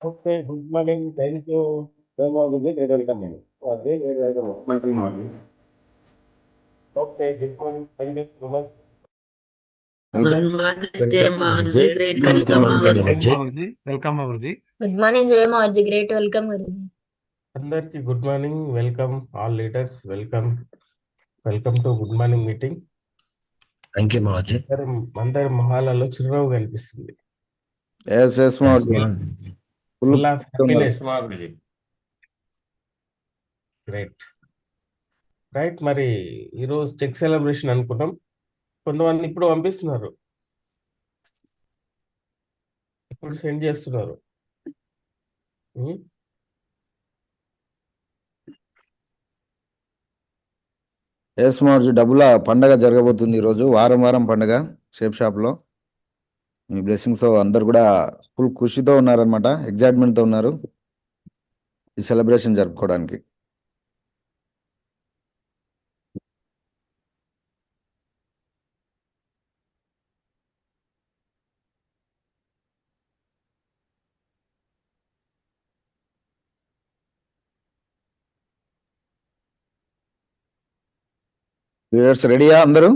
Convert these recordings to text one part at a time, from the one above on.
Okay, good morning. Thank you. Welcome అండి. అదే morning. Okay, good morning. Thank you so much. Good morning, Jay Mohanji. Great welcome, Guruji. Welcome Guruji. Good morning Jaya Maji, great welcome Guruji. అందరికి good morning. Welcome all leaders. Welcome to good morning meeting. Thank you, Mahaji. అందరి మొహాలలో చిరునవ్వు కనిపిస్తుంది. Yes, full of happiness. Great. Right, మరి ఈరోజు check celebration అనుకున్నాం. కొంతమంది ఇప్పుడు పంపిస్తున్నారు, ఇప్పుడు సెండ్ చేస్తున్నారు. ఎస్ మార్జు డబ్బుల పండగ జరగబోతుంది ఈరోజు. వారం పండగ షేప్ షాప్లో. మీ బ్లెస్సింగ్స్ అందరు కూడా ఫుల్ ఖుషితో ఉన్నారనమాట, ఎగ్జైట్మెంట్తో ఉన్నారు ఈ సెలబ్రేషన్ జరుపుకోవడానికి. వ్యూవర్స్ రెడీయా అందరూ?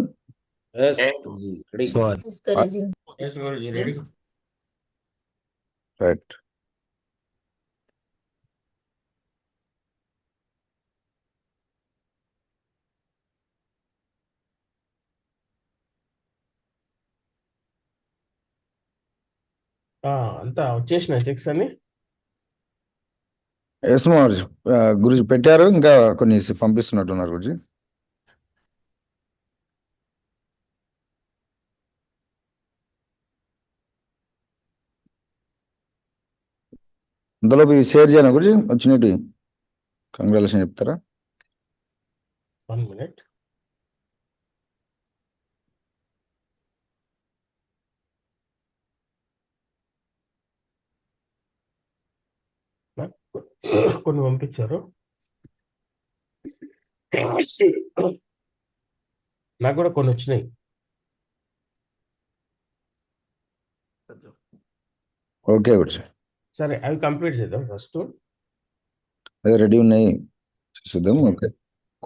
రైట్. అంతా వచ్చేసిన చెక్స్ అని. ఎస్ మార్జు గురుజీ పెట్టారు, ఇంకా కొన్ని పంపిస్తున్నట్టున్నారు గురుజీ. అందులో షేర్ చేయను గురించి వచ్చినట్టు కంగ్రాచులేషన్ చెప్తారా? 1 minute. కొన్ని పంపించారు, నాకు కూడా కొన్ని వచ్చినాయి. ఓకే గురించి. సరే, అవి కంప్లీట్ చేద్దాం ఫస్ట్. అదే రెడీ ఉన్నాయి, చూద్దాం. ఓకే,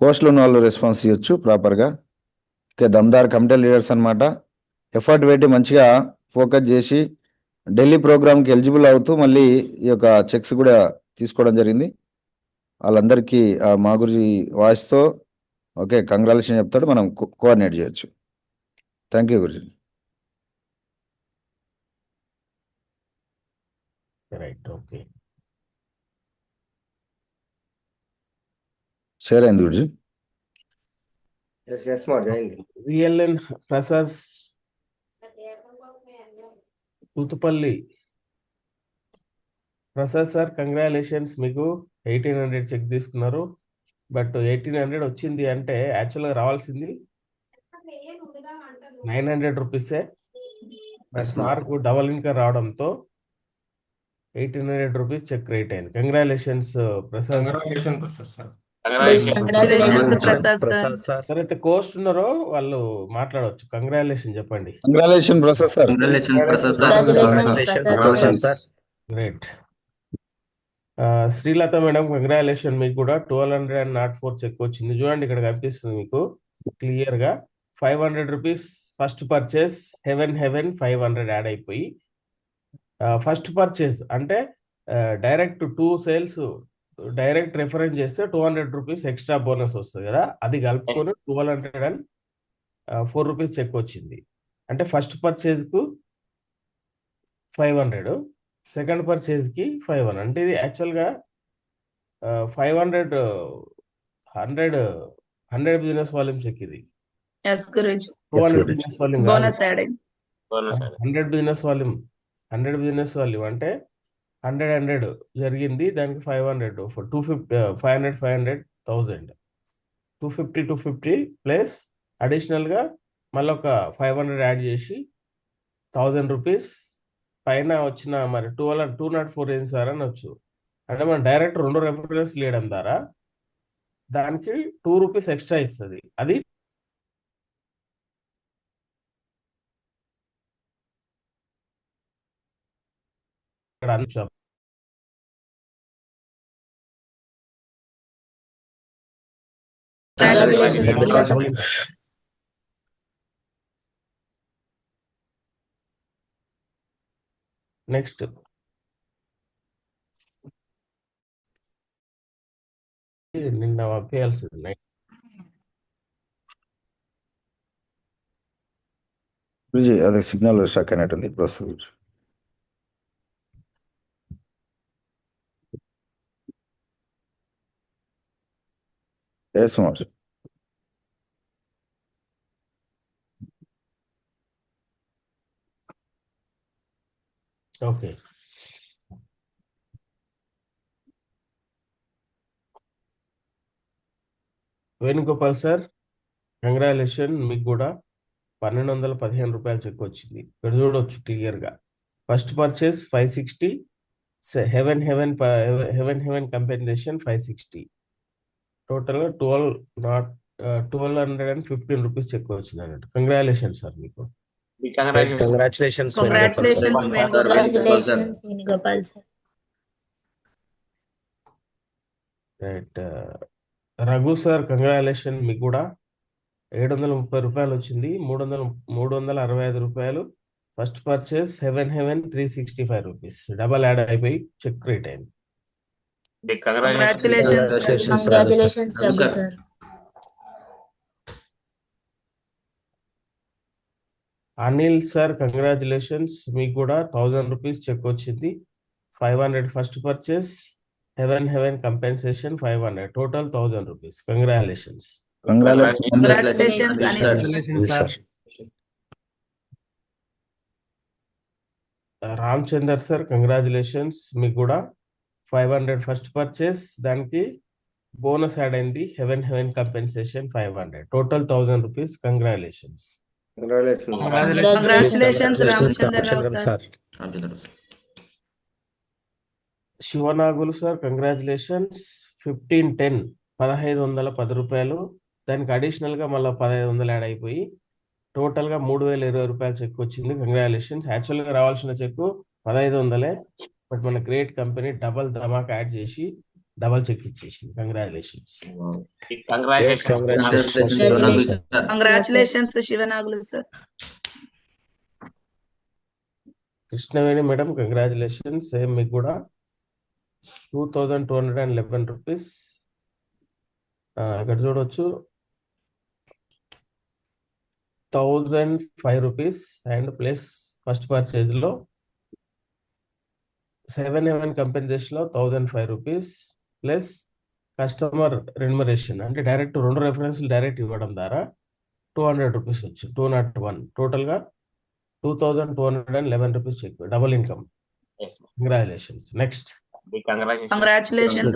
కోస్ట్లో ఉన్న వాళ్ళు రెస్పాన్స్ ఇవ్వచ్చు ప్రాపర్గా. ఓకే, దమ్దార్ కమిటీ లీడర్స్ అనమాట. ఎఫర్ట్ పెట్టి మంచిగా ఫోకస్ చేసి ఢిల్లీ ప్రోగ్రామ్కి ఎలిజిబుల్ అవుతూ మళ్ళీ ఈ యొక్క చెక్స్ కూడా తీసుకోవడం జరిగింది. వాళ్ళందరికీ మా గురించి వాయిస్తో ఓకే కంగ్రాచులేషన్ చెప్తాడు, మనం కోఆర్డినేట్ చేయొచ్చు. Thank you Guruji. Right, okay. Share అయింది Guruji. VLN Prasad Tuthupalli. Prasad sir, congratulations, మీకు 1800 చెక్ తీసుకున్నారు. బట్ 1800 వచ్చింది అంటే యాక్చువల్గా రావాల్సింది 900 రూపీసే. బట్ సార్కు డబల్ ఇన్కమ్ రావడంతో 1800 రూపీస్ చెక్ రేట్ అయింది. కంగ్రాచులేషన్స్ ప్రసాద్. కరెక్ట్ కోస్ట్ ఉన్నారో వాళ్ళు మాట్లాడవచ్చు. కంగ్రాచులేషన్ చెప్పండి. Congratulation Prasad sir. Great. Srilatha madam, congratulation, మీకు కూడా 1204 చెక్ వచ్చింది. చూడండి, ఇక్కడ కనిపిస్తుంది మీకు క్లియర్ గా. 500 rupees first purchase, heaven 500 add అయిపోయి ఫస్ట్ పర్చేస్ అంటే డైరెక్ట్ 2 సేల్స్ డైరెక్ట్ రెఫరెన్స్ చేస్తే 200 రూపీస్ ఎక్స్ట్రా బోనస్ వస్తుంది కదా, అది కలుపుకొని 1204 రూపీస్ చెక్ వచ్చింది. అంటే ఫస్ట్ పర్చేజ్ కు 500, సెకండ్ పర్చేజ్ కి 500. అంటే ఇది యాక్చువల్గా 500 100 బిజినెస్ వాల్యూమ్ చెక్ ఇది. 200 బిజినెస్ వాల్యూమ్, 100 బిజినెస్ వాల్యూమ్ అంటే 100 జరిగింది. దానికి 500 250 500 1000 250 ప్లస్ అడిషనల్గా మళ్ళీ ఒక 500 యాడ్ చేసి 1000 రూపీస్ పైన వచ్చిన మరి 204 ఏంటి సార్ అని వచ్చు. అంటే మనం డైరెక్ట్ 2 రెఫరెన్స్ లేయడం ద్వారా దానికి 2 రూపీస్ ఎక్స్ట్రా ఇస్తుంది. అది ఇక్కడ అంశం. నెక్స్ట్ నిన్న పంపించాల్సింది గురుజీ అదే సిగ్నల్ స్టక్ అయినట్టుంది, ఇప్పుడు వస్తుంది. Yes master. Okay. Venugopal sir congratulation, మీకు కూడా 1215 రూపాయలు చెక్ వచ్చింది. ఇక్కడ చూడవచ్చు క్లియర్గా. ఫస్ట్ పర్చేస్ 560, హెవెన్ కంపెన్సేషన్ 560, టోటల్గా 1215 రూపీస్ చెక్ వచ్చింది అన్నట్టు. కంగ్రాచులేషన్ సార్ మీకు. Congratulations congratulations Venugopal sir. Right. Raghu sir congratulation, మీకు కూడా 730 రూపాయలు వచ్చింది. 365 రూపాయలు first purchase heaven 365 rupees double add అయిపోయి చెక్ క్రియేట్ అయింది. Congratulations Raghu sir. Anil sir congratulations, మీకు కూడా 1000 రూపీస్ చెక్ వచ్చింది. 500 first purchase heaven compensation 500, total 1000 rupees. Congratulations. Congratulations sir. Ramachandar sir congratulations, మీకు కూడా 500 ఫస్ట్ పర్చేస్, దానికి బోనస్ యాడ్ అయింది. Haven compensation 500, total 1000 rupees. Congratulations. Congratulations Ramachandrarao sir. Sivanagulu sir congratulations, 1510 రూపాయలు, దానికి అడిషనల్గా మళ్ళీ 1500 యాడ్ అయిపోయి టోటల్గా 3020 రూపాయలు చెక్ వచ్చింది. కంగ్రాచులేషన్స్. యాక్చువల్గా రావాల్సిన చెక్ 1500, బట్ మన గ్రేట్ కంపెనీ డబల్ ధమాక్ యాడ్ చేసి డబల్ చెక్ ఇచ్చేసింది. Congratulations. Congratulations Sivanagulu sir. Krishnaveni madam congratulations, same మీకు కూడా 2211 రూపీస్. ఇక్కడ చూడవచ్చు 1005 rupees and plus first purchase లో 7 కంపెన్సేషన్ లో 1005 రూపీస్ ప్లస్ కస్టమర్ రెన్యుమరేషన్, అంటే డైరెక్ట్ 2 రెఫరెన్స్లు డైరెక్ట్ ఇవ్వడం ద్వారా 200 రూపీస్ వచ్చి 201, టోటల్గా 2211 rupees check, double income. Congratulations. Next. Congratulations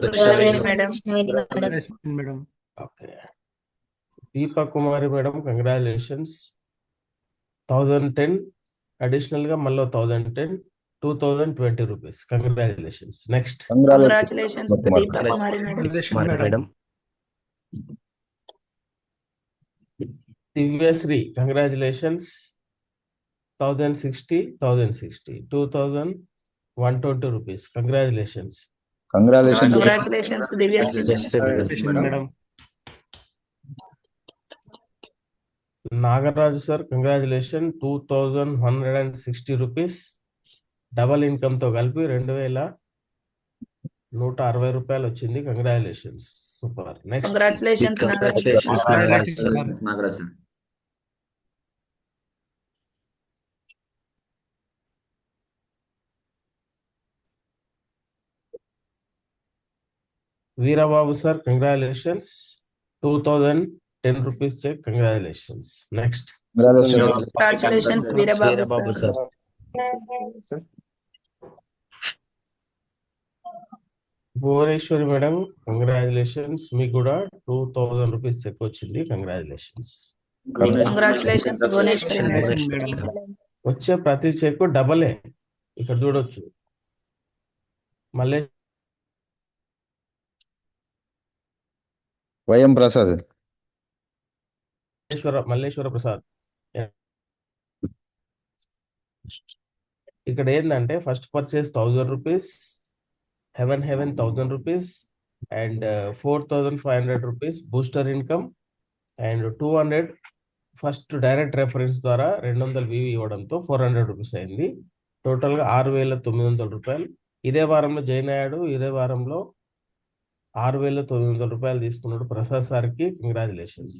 madam. Okay. Deepa Kumari madam congratulations, 1010 అడిషనల్గా మళ్ళీ 1010, 2020 rupees. Congratulations. Next. Congratulations Deepa Kumari madam. Divyasri congratulations, 1060, 2120 rupees. Congratulations. Congratulations Divyasri madam. Nagaraju sir congratulation, 2160 rupees double income తో కలిపి 2160 రూపాయలు వచ్చింది. Congratulations. Super. Next. Congratulations Nagaraj. Veerababu sir congratulations, 2010 rupees check. Congratulations. Next. Congratulations Veerababu sir. Bhuvaneswari madam congratulations, మీకు కూడా 2000 rupees check వచ్చింది. Congratulations. Congratulations Bhuvaneswari madam. వచ్చే ప్రతి check డబలే, ఇక్కడ చూడొచ్చు. వైఎం ప్రసాద్. మల్లేశ్వర ప్రసాద్. ఇక్కడ ఏంటంటే first purchase 1000 rupees, heaven 1000 rupees and 4500 rupees booster income and 200 first direct reference ద్వారా 200 వివి ఇవ్వడంతో 400 రూపీస్ అయింది. టోటల్గా 6900 రూపాయలు. ఇదే వారంలో జైన్ అయ్యాడు. ఇదే వారంలో 6900 రూపాయలు తీసుకున్నాడు. ప్రసాద్ సార్కి కంగ్రాచులేషన్స్.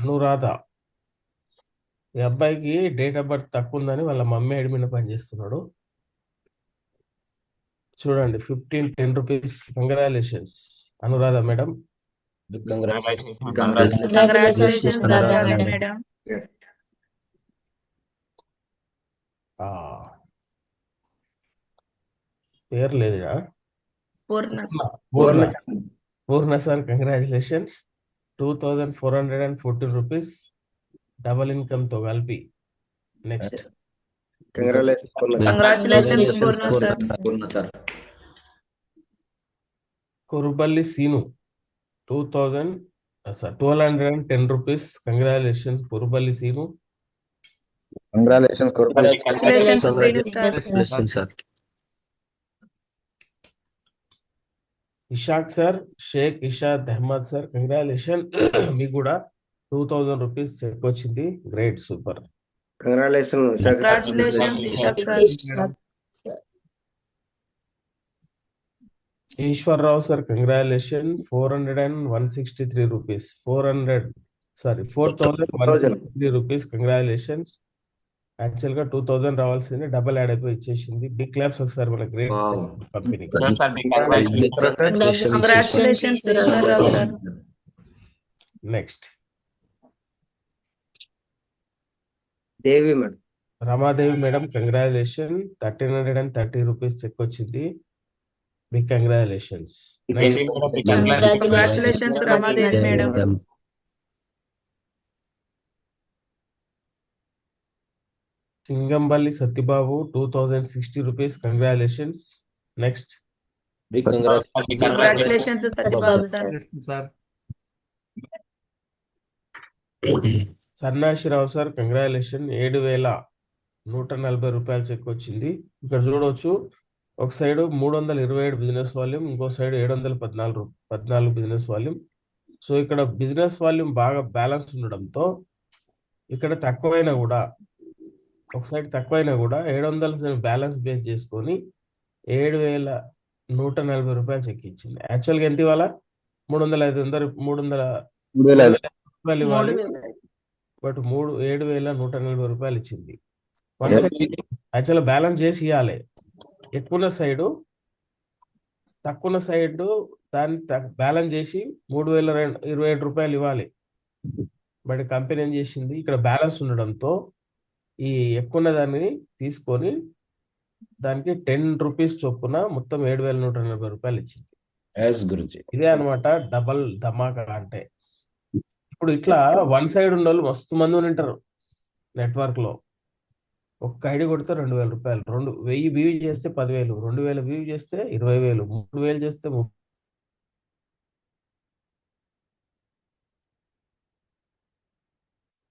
అనురాధ, ఈ అబ్బాయికి డేట్ ఆఫ్ బర్త్ తక్కువ ఉందని వాళ్ళ మమ్మీ అడ్మిన్ పనిచేస్తున్నాడు. చూడండి 1510 rupees. Congratulations Anuradha madam. Congratulations Radha madam. పేరు లేదు. Purna Purna sir congratulations. 2414 rupees double income తో కలిపి. Next congratulations Purna sir. Kuruballi Seenu 1210 rupees. Congratulations Kuruballi Seenu. Ishaq sir, Sheikh Ishad Ahmed sir congratulation. మీకు కూడా 2000 రూపీస్ చెక్ వచ్చింది. Great, super. Congratulations Ishaq sir. Eswarrao sir congratulation. 4163 rupees. 4163 rupees. Congratulations. Actual గా 2000 రావాల్సింది, డబల్ యాడ్ అయిపోయి ఇచ్చేసింది. బిగ్ క్లాప్స్ ఒకసారి మన great company. Congratulations Eswarrao sir. Next Devi madam. Ramadevi madam congratulation. 1330 rupees check వచ్చింది. Big congratulations. Congratulations Ramadevi madam. Singamballi Satyababu 2060 rupees. Congratulations. Next congratulations Satyababu sir. Sannasirao sir congratulation. 7140 రూపాయలు check వచ్చింది. ఇక్కడ చూడవచ్చు, ఒక సైడ్ 327 బిజినెస్ వాల్యూమ్, ఇంకో సైడ్ 714 బిజినెస్ వాల్యూమ్. సో ఇక్కడ బిజినెస్ వాల్యూమ్ బాగా balance ఉండడంతో ఇక్కడ తక్కువైనా కూడా, ఒక సైడ్ తక్కువైనా కూడా 700 బ్యాలెన్స్ బేస్ చేసుకొని 7140 రూపాయలు చెక్ ఇచ్చింది. యాక్చువల్గా ఎంత ఇవ్వాల? 300 రూపాయలు ఇవ్వాలి. బట్ 7140 రూపాయలు ఇచ్చింది. వన్ సైడ్ యాక్చువల్గా బ్యాలెన్స్ చేసి ఇవ్వాలి. ఎక్కువ సైడు తక్కువ సైడ్ దాన్ని బ్యాలెన్స్ చేసి 3027 రూపాయలు ఇవ్వాలి. బట్ కంపెనీ ఏం చేసింది, ఇక్కడ బ్యాలెన్స్ ఉండడంతో ఈ ఎక్కువ దాన్ని తీసుకొని దానికి 10 రూపీస్ చొప్పున మొత్తం 7140 రూపాయలు ఇచ్చింది. ఇదే అనమాట డబల్ ధమాకా అంటే. ఇప్పుడు ఇట్లా వన్ సైడ్ ఉన్న వాళ్ళు మస్తు మంది ఉంటారు నెట్వర్క్ లో. ఒక్క ఐడి కొడితే 2000 రూపాయలు, 1000 వ్యూ చేస్తే 10,000, 2000 వ్యూ చేస్తే 20,000, 3000 చేస్తే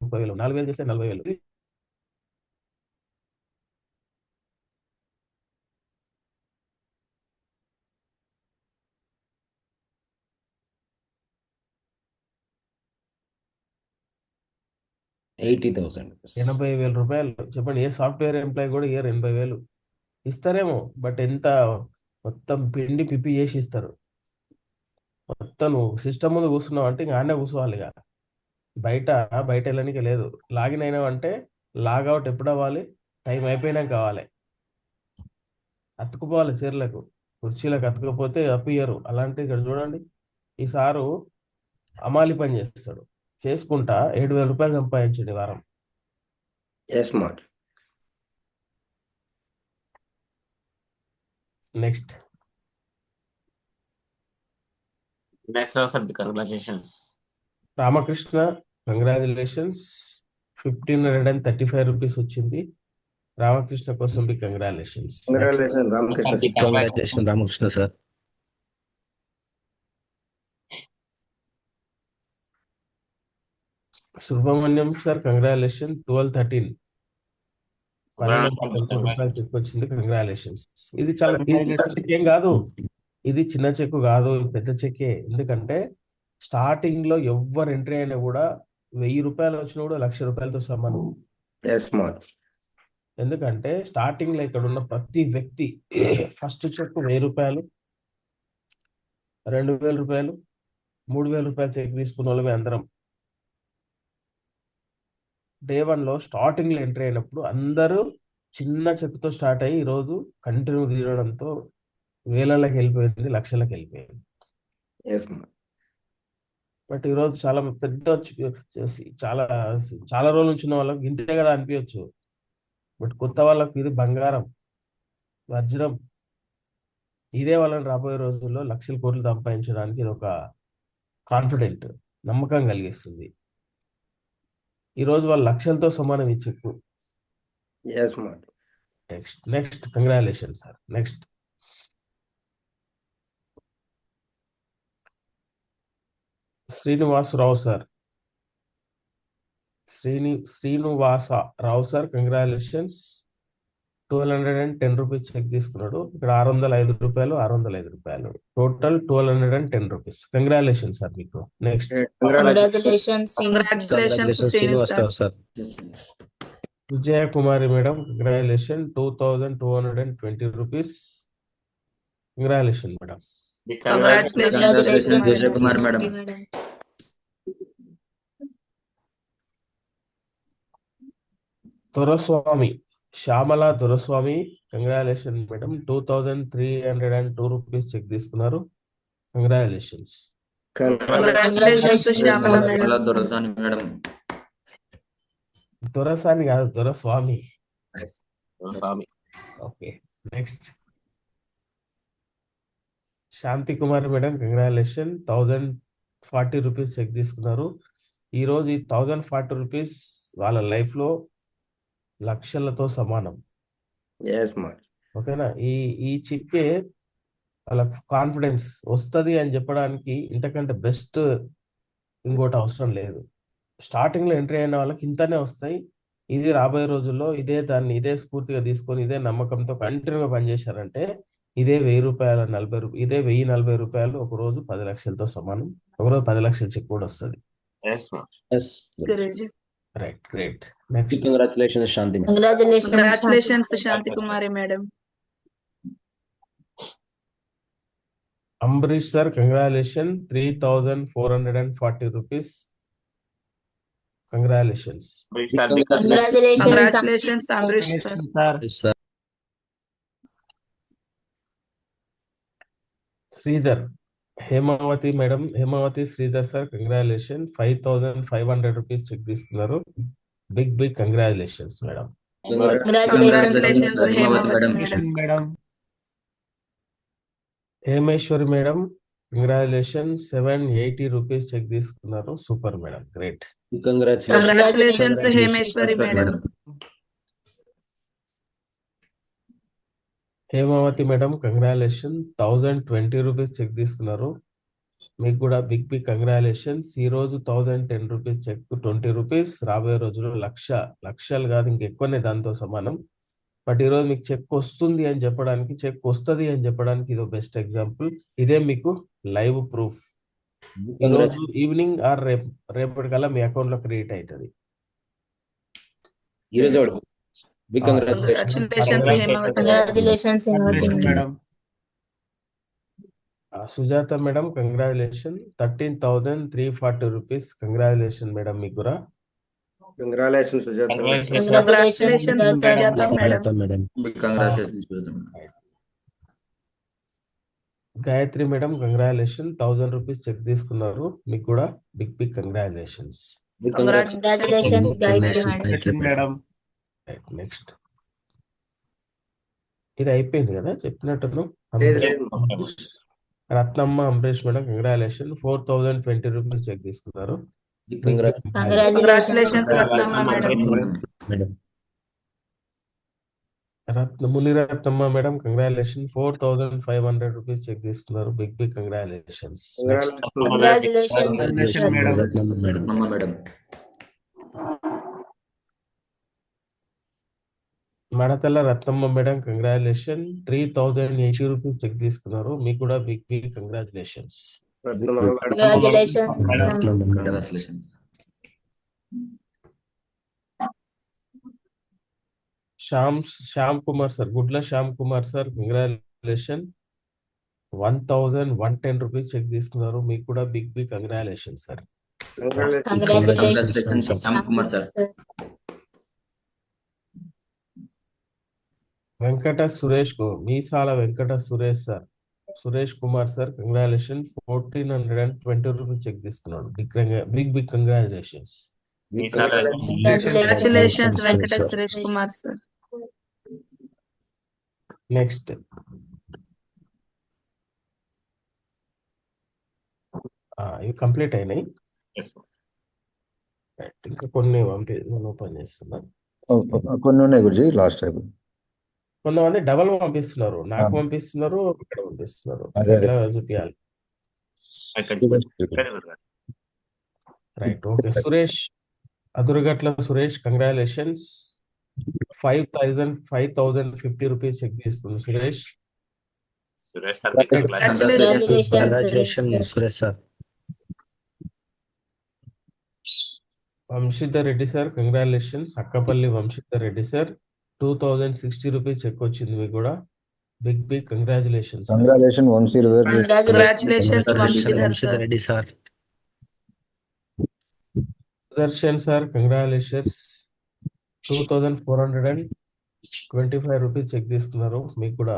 30,000, 4000 చేస్తే 40,000. $80,000 రూపాయలు. చెప్పండి, ఏ సాఫ్ట్వేర్ ఎంప్లాయీ కూడా ఇయర్ 80,000 ఇస్తారేమో. బట్ ఎంత మొత్తం పిండి పిప్పి చేసి ఇస్తారు. మొత్తం నువ్వు సిస్టమ్ ముందు కూర్చున్నావు అంటే ఇంకా ఆనే కూర్చోవాలి. ఇక బయట వెళ్ళడానికి లేదు. లాగిన్ అయినావంటే లాగౌట్ ఎప్పుడు అవ్వాలి? టైం అయిపోయినాక కావాలి. అతుకుపోవాలి చీరలకు, కుర్చీలకు అతుకపోతే అప్పియ్యరు. అలాంటి ఇక్కడ చూడండి, ఈ సారు అమాలి పని చేస్తాడు. చేసుకుంటా 7,000 రూపాయలు సంపాదించండి వారం. Yes, madam. Next National sir, congratulations. Ramakrishna congratulations 1535 rupees వచ్చింది. రామకృష్ణ కోసం బి congratulations. Congratulations, Ramakrishna. Sir, Congratulations, Ramakrishna sir. Subrahmanyam sir congratulation 1213 రూపాయలు చెక్ వచ్చింది. కంగ్రాచులేషన్స్. ఇది చాలా చెక్ ఏం కాదు, ఇది చిన్న చెక్ కాదు, పెద్ద చెక్కే. ఎందుకంటే స్టార్టింగ్ లో ఎవ్వరు ఎంట్రీ అయినా కూడా 1000 రూపాయలు వచ్చినా కూడా 1,00,000 రూపాయలతో సమానం. Yes, madam. ఎందుకంటే స్టార్టింగ్ లో ఇక్కడ ఉన్న ప్రతి వ్యక్తి ఫస్ట్ చెక్ 1000 రూపాయలు, 2000 రూపాయలు, 3000 రూపాయలు చెక్ తీసుకున్న వాళ్ళమే అందరం. డే 1 లో స్టార్టింగ్ లో ఎంట్రీ అయినప్పుడు అందరూ చిన్న చెక్ తో స్టార్ట్ అయ్యి ఈరోజు కంటిన్యూ తీయడంతో వేలలోకి వెళ్ళిపోయింది, లక్షలకు వెళ్ళిపోయింది. Yes, madam. బట్ ఈరోజు చాలా పెద్ద చాలా చాలా రోజుల నుంచి ఉన్న వాళ్ళకి ఇంతే కదా అనిపించచ్చు. బట్ కొత్త వాళ్ళకు ఇది బంగారం, వజ్రం. ఇదే వాళ్ళని రాబోయే రోజుల్లో లక్షల కోట్లు సంపాదించడానికి ఇది ఒక కాన్ఫిడెంట్, నమ్మకం కలిగిస్తుంది. ఈరోజు వాళ్ళు లక్షలతో సమానం ఈ check. Yes, madam. Next congratulation sir. Next Srinivasarao sir. Srinivasarao sir congratulations 1210 rupees check తీసుకున్నాడు. ఇక్కడ 605 రూపాయలు, 605 రూపాయలు, టోటల్ 1210 రూపీస్. కంగ్రాచులేషన్ సార్ మీకు. Next Congratulations, Srinivas Rao sir. Vijaya Kumari madam congratulation 2220 rupees. Congratulation madam. Congratulations, Vijay Kumar madam. Doraswamy, Shyamala Doraswamy congratulation madam 2302 rupees check తీసుకున్నారు. Congratulations. Congratulations, Shyamala madam. దొరసాని కాదు, Doraswamy. Swami. Okay. Next Shanti Kumar madam congratulation 1040 rupees check తీసుకున్నారు. ఈరోజు ఈ 1040 rupees వాళ్ళ life లో లక్షలతో సమానం. Yes, madam. ఓకేనా? ఈ చిక్కే వాళ్ళ కాన్ఫిడెన్స్ వస్తుంది అని చెప్పడానికి ఇంతకంటే బెస్ట్ ఇంకోటి అవసరం లేదు. స్టార్టింగ్ లో ఎంట్రీ అయిన వాళ్ళకి ఇంతనే వస్తాయి. ఇది రాబోయే రోజుల్లో ఇదే స్ఫూర్తిగా తీసుకొని ఇదే నమ్మకంతో కంటిన్యూగా పనిచేశారంటే ఇదే 1000 రూపాయల 40 రూపాయలు, ఇదే 1040 రూపాయలు ఒక రోజు 10 లక్షలతో సమానం. ఒకరోజు 10 లక్షల చెక్ కూడా వస్తుంది. Yes, ma'am. Yes. Right, great. Next Congratulations, Shanti madam. Congratulations, Shanti Kumari madam. Ambareesh sir congratulation 3440 rupees. Congratulations. Congratulations, Amrish sir. Yes, sir. Sridhar, Hemavathi madam, Hemavathi Sridhar sir congratulation 5500 rupees check తీసుకున్నారు. Big congratulations madam. Congratulations, Hemavati madam. Hemeswari madam congratulation 780 rupees check తీసుకున్నారు. Super madam, great. Congratulations, Hemeshwari madam. Hemavathi madam congratulation 1020 rupees check తీసుకున్నారు. మీకు కూడా big congratulations. ఈ రోజు 1010 rupees check 20 rupees, రాబోయే రోజుల్లో లక్షలు కాదు ఇంకెక్కువనే దాంతో సమానం. బట్ ఈరోజు మీకు చెక్ వస్తుంది అని చెప్పడానికి ఇది బెస్ట్ ఎగ్జాంపుల్. ఇదే మీకు లైవ్ ప్రూఫ్. ఈరోజు ఈవినింగ్ ఆర్ రేపటికల్లా మీ అకౌంట్ లో క్రియేట్ అవుతుంది. Congratulations, Hemavati madam. Sujatha madam congratulation 13,340 rupees. Congratulation madam మీకు కూడా. Congratulations, Sujata. Congratulations, Sujata madam. Gayatri madam congratulation 1000 rupees check తీసుకున్నారు. మీకు కూడా big congratulations. Congratulations, Gayatri madam. Madam next ఇది అయిపోయింది కదా చెప్పినట్టును. లేదు, అంబరీష్, లేదు. Ambareesh, Ratnamma Ambareesh madam congratulation 4020 rupees check తీసుకున్నారు. Congratulations Ratnamma madam. Madam Muniratnamma madam congratulation 4500 rupees check తీసుకున్నారు. Big congratulations. Next congratulations Ratnamma madam Madathala Ratnamma madam congratulation 3080 rupees check తీసుకున్నారు. మీకు కూడా big congratulations. Congratulations Shyam Kumar sir, Gudla Shyam Kumar sir congratulation 1110 rupees check తీసుకున్నారు. మీకు కూడా big congratulation sir. Congratulations Kumar sir Venkata Suresh Meesala Venkata Suresh sir, Suresh Kumar sir congratulation 1420 rupees check తీసుకున్నాడు. Big congratulations. Congratulations Venkata Suresh Kumar sir. Next ఇవి complete అయినాయి. ఇంకా కొన్ని ఓపెన్ చేస్తున్నాం. కొన్ని ఉన్నాయి గురుజీ లాస్ట్ టైం. కొంతమంది డబల్ పంపిస్తున్నారు, నాకు పంపిస్తున్నారు, ఇక్కడ పంపిస్తున్నారు. ఎట్లా చూపించాలి? Right, okay. Suresh Adurugatla Suresh congratulations 5050 rupees check తీసుకున్నారు. Suresh Suresh sir. Vamsidhar Reddy sir congratulations. Akkapalli Vamsidhar Reddy sir 2060 rupees check వచ్చింది. మీకు కూడా big congratulations. Congratulation congratulations Reddy sir. Sudarshan sir congratulations 2425 rupees check తీసుకున్నారు. మీకు కూడా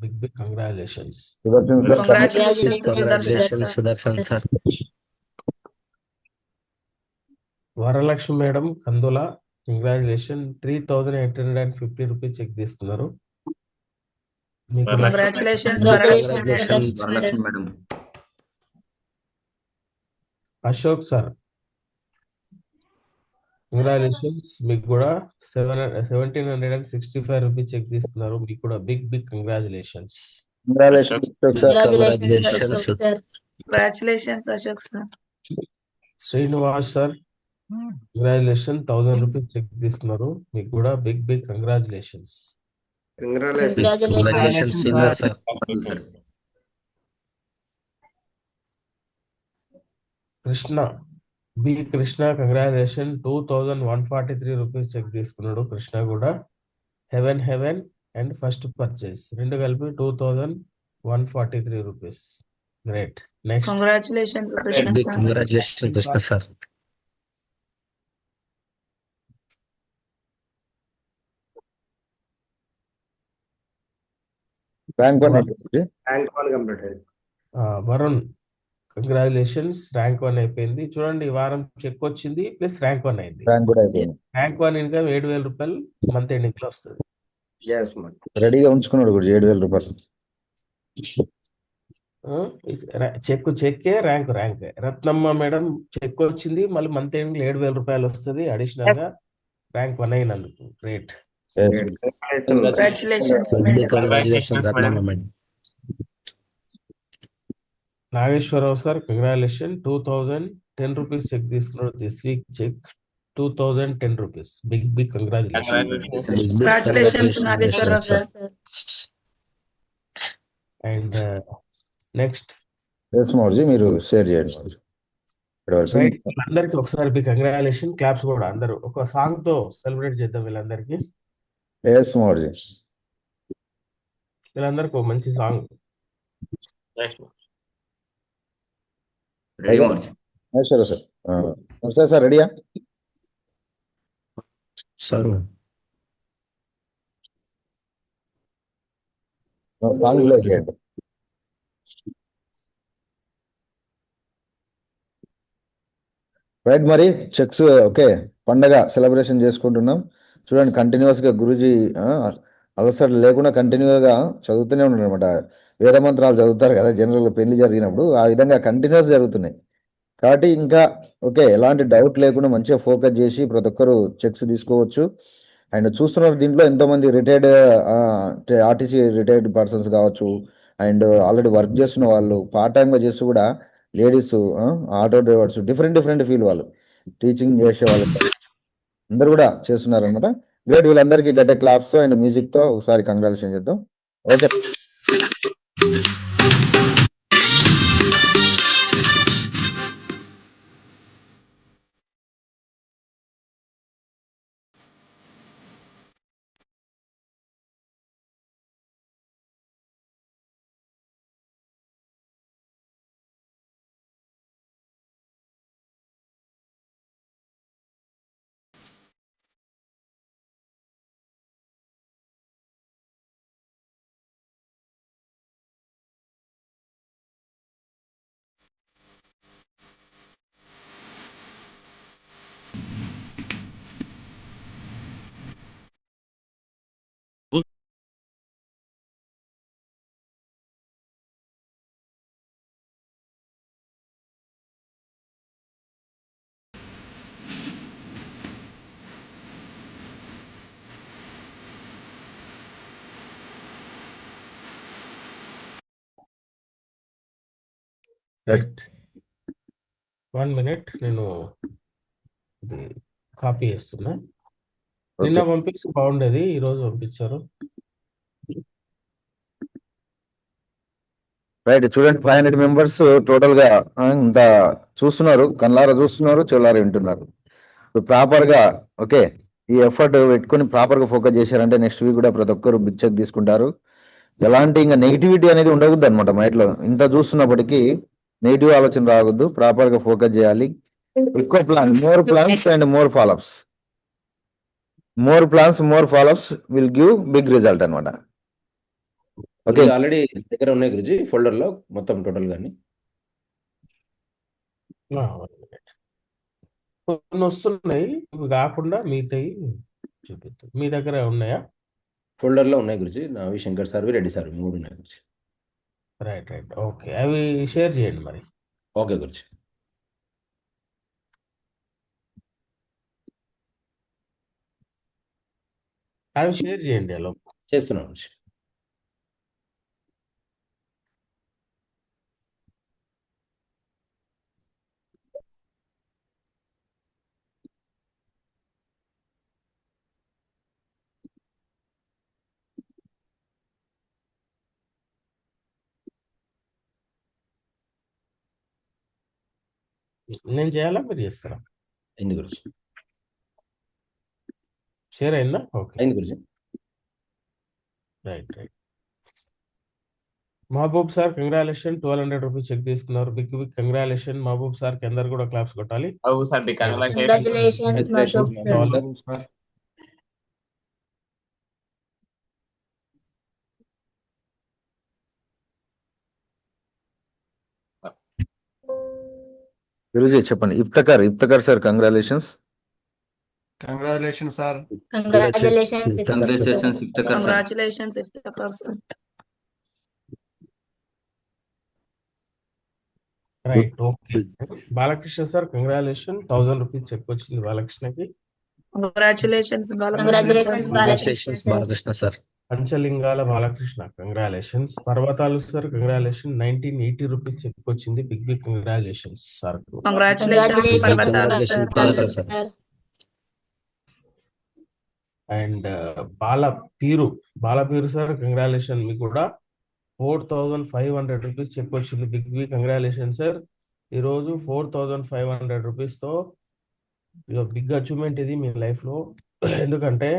big congratulations. Sudarshan sir. Varalakshmi madam Kandula congratulation 3850 rupees check తీసుకున్నారు. మీకు congratulations madam. Ashok sir congratulations. మీకు కూడా 1765 రూపీస్ చెక్ తీసుకున్నారు. మీకు కూడా big congratulations. Congratulations Ashok sir. Srinivas sir congratulation 1000 rupees check తీసుకున్నారు. మీకు కూడా big congratulations. Krishna Krishna congratulation 2143 rupees check తీసుకున్నాడు. కృష్ణ కూడా హెవెన్ అండ్ ఫస్ట్ పర్చేస్ రెండు కలిపి 2143 rupees. Great. Next congratulations Krishna sir. Varun congratulations rank 1 అయిపోయింది. చూడండి ఈ వారం చెక్ వచ్చింది ప్లస్ ర్యాంక్ 1 అయింది. ర్యాంక్ 1 ఇన్కమ్ 7000 రూపాయలు మంత్ ఎండింగ్ లో వస్తుంది. రెడీగా ఉంచుకున్నాడు గురు 7000 రూపాయలు. చెక్కే ర్యాంక్. రత్నమ్మ మేడం చెక్ వచ్చింది, మళ్ళీ మంత్ ఎండింగ్ 7000 రూపాయలు వస్తుంది అడిషనల్ గా ర్యాంక్ 1 అయినందుకు. Great. Nageswararao sir congratulation 2010 rupees check తీసుకున్నాడు. This week check 2010 rupees. Big congratulations Nageswararao sir. And next మీరు షేర్ చేయండి. అందరికి ఒకసారి బిగ్ కంగ్రాచులేషన్ క్లాప్స్ కూడా. అందరూ ఒక సాంగ్ తో సెలబ్రేట్ చేద్దాం వీళ్ళందరికీ. వీళ్ళందరికీ ఒక మంచి సాంగ్. సార్ రెడీయా సార్? సాంగ్ ప్లే చేయండి. రైట్, మరి చెక్స్ ఓకే. పండగ సెలబ్రేషన్ చేసుకుంటున్నాం. చూడండి కంటిన్యూస్గా గురూజీ అలసట లేకుండా కంటిన్యూగా చదువుతూనే ఉన్నాడు అనమాట. వేద మంత్రాలు చదువుతారు కదా జనరల్గా పెళ్లి జరిగినప్పుడు, ఆ విధంగా కంటిన్యూస్ జరుగుతున్నాయి. కాబట్టి ఇంకా ఓకే, ఎలాంటి డౌట్ లేకుండా మంచిగా ఫోకస్ చేసి ప్రతి ఒక్కరు చెక్స్ తీసుకోవచ్చు. అండ్ చూస్తున్నారు దీంట్లో ఎంతోమంది రిటైర్డ్ ఆర్టీసీ రిటైర్డ్ పర్సన్స్ కావచ్చు, అండ్ ఆల్రెడీ వర్క్ చేస్తున్న వాళ్ళు, పార్ట్ టైమ్గా చేస్తూ కూడా ladies, auto drivers, different field వాళ్ళు, టీచింగ్ చేసే వాళ్ళు అందరూ కూడా చేస్తున్నారు అనమాట. గ్రేట్, వీళ్ళందరికీ గట్ట క్లాప్స్ అండ్ మ్యూజిక్తో ఒకసారి కంగ్రాచులేషన్ చేద్దాం. ఓకే, రైట్ 1 minute, నేను ఇది కాపీ చేస్తున్నా. నిన్న ఓకే, పంపిస్తే బాగుండేది, ఈరోజు పంపించారు. రైట్. చూడండి 500 మెంబర్స్ టోటల్గా ఇంత చూస్తున్నారు, కళ్ళారా చూస్తున్నారు, చెవులారా వింటున్నారు. ప్రాపర్గా ఓకే, ఈ ఎఫర్ట్ పెట్టుకొని ప్రాపర్గా ఫోకస్ చేశారంటే నెక్స్ట్ వీక్ కూడా ప్రతి ఒక్కరు బిగ్ చెక్ తీసుకుంటారు. ఎలాంటి ఇంకా నెగిటివిటీ అనేది ఉండకూడదు అనమాట మైండ్లో. ఇంత చూస్తున్నప్పటికీ నెగిటివ్ ఆలోచన రావద్దు, ప్రాపర్గా ఫోకస్ చేయాలి. ఎక్కువ more plans and more followups. More followups will give big result అనమాట. ఓకే, ఆల్రెడీ దగ్గర ఉన్నాయి గురుజీ ఫోల్డర్ లో మొత్తం టోటల్ గాని. 1 minute. కొన్ని వస్తున్నాయి, ఇవి కాకుండా మిగతాయి చూపిద్దాం. మీ దగ్గర ఉన్నాయా? ఫోల్డర్ లో ఉన్నాయి గురుజీ, నావి శంకర్ సార్వి రెడ్డి సార్ 3 ఉన్నాయి గురుజీ. రైట్, ఓకే, అవి షేర్ చేయండి మరి. ఓకే గురుజీ. అవి షేర్ చేయండి అలా. చేస్తున్నాం గురుజీ. నేను చేయాలా, మీరు చేస్తారా? అయింది గురుజీ, షేర్ అయిందా? ఓకే, అయింది Guruji. Right. Mahboob sir congratulation, 1200 rupees check తీసుకున్నారు. బిగ్ కంగ్రాచులేషన్ మహబూబ్ సార్ కి, అందరు కూడా క్లాప్స్ కొట్టాలి. Oh, sir, big congratulations. Congratulations, Madhub sir. Guruji చెప్పండి. Iftikhar sir congratulations. Congratulations, sir. Congratulations, Congratulations, Iftikhar sir. Congratulations, Iftikhar sir. Right, okay. Balakrishna sir congratulation, 1000 rupees check వచ్చింది బాలకృష్ణకి. Congratulations, Congratulations, Congratulations, Balakrishna sir. Panchalingala Balakrishna congratulations. Parvatalu sir congratulation, 1980 rupees check వచ్చింది. Big congratulations sir. Congratulations, Parvata Congratulations, sir. Parvata sir. And Balapeeru sir congratulation, మీకు కూడా 4500 rupees check వచ్చింది. Big congratulation sir. ఈరోజు 4500 రూపీస్తో big achievement ఇది మీ లైఫ్లో. ఎందుకంటే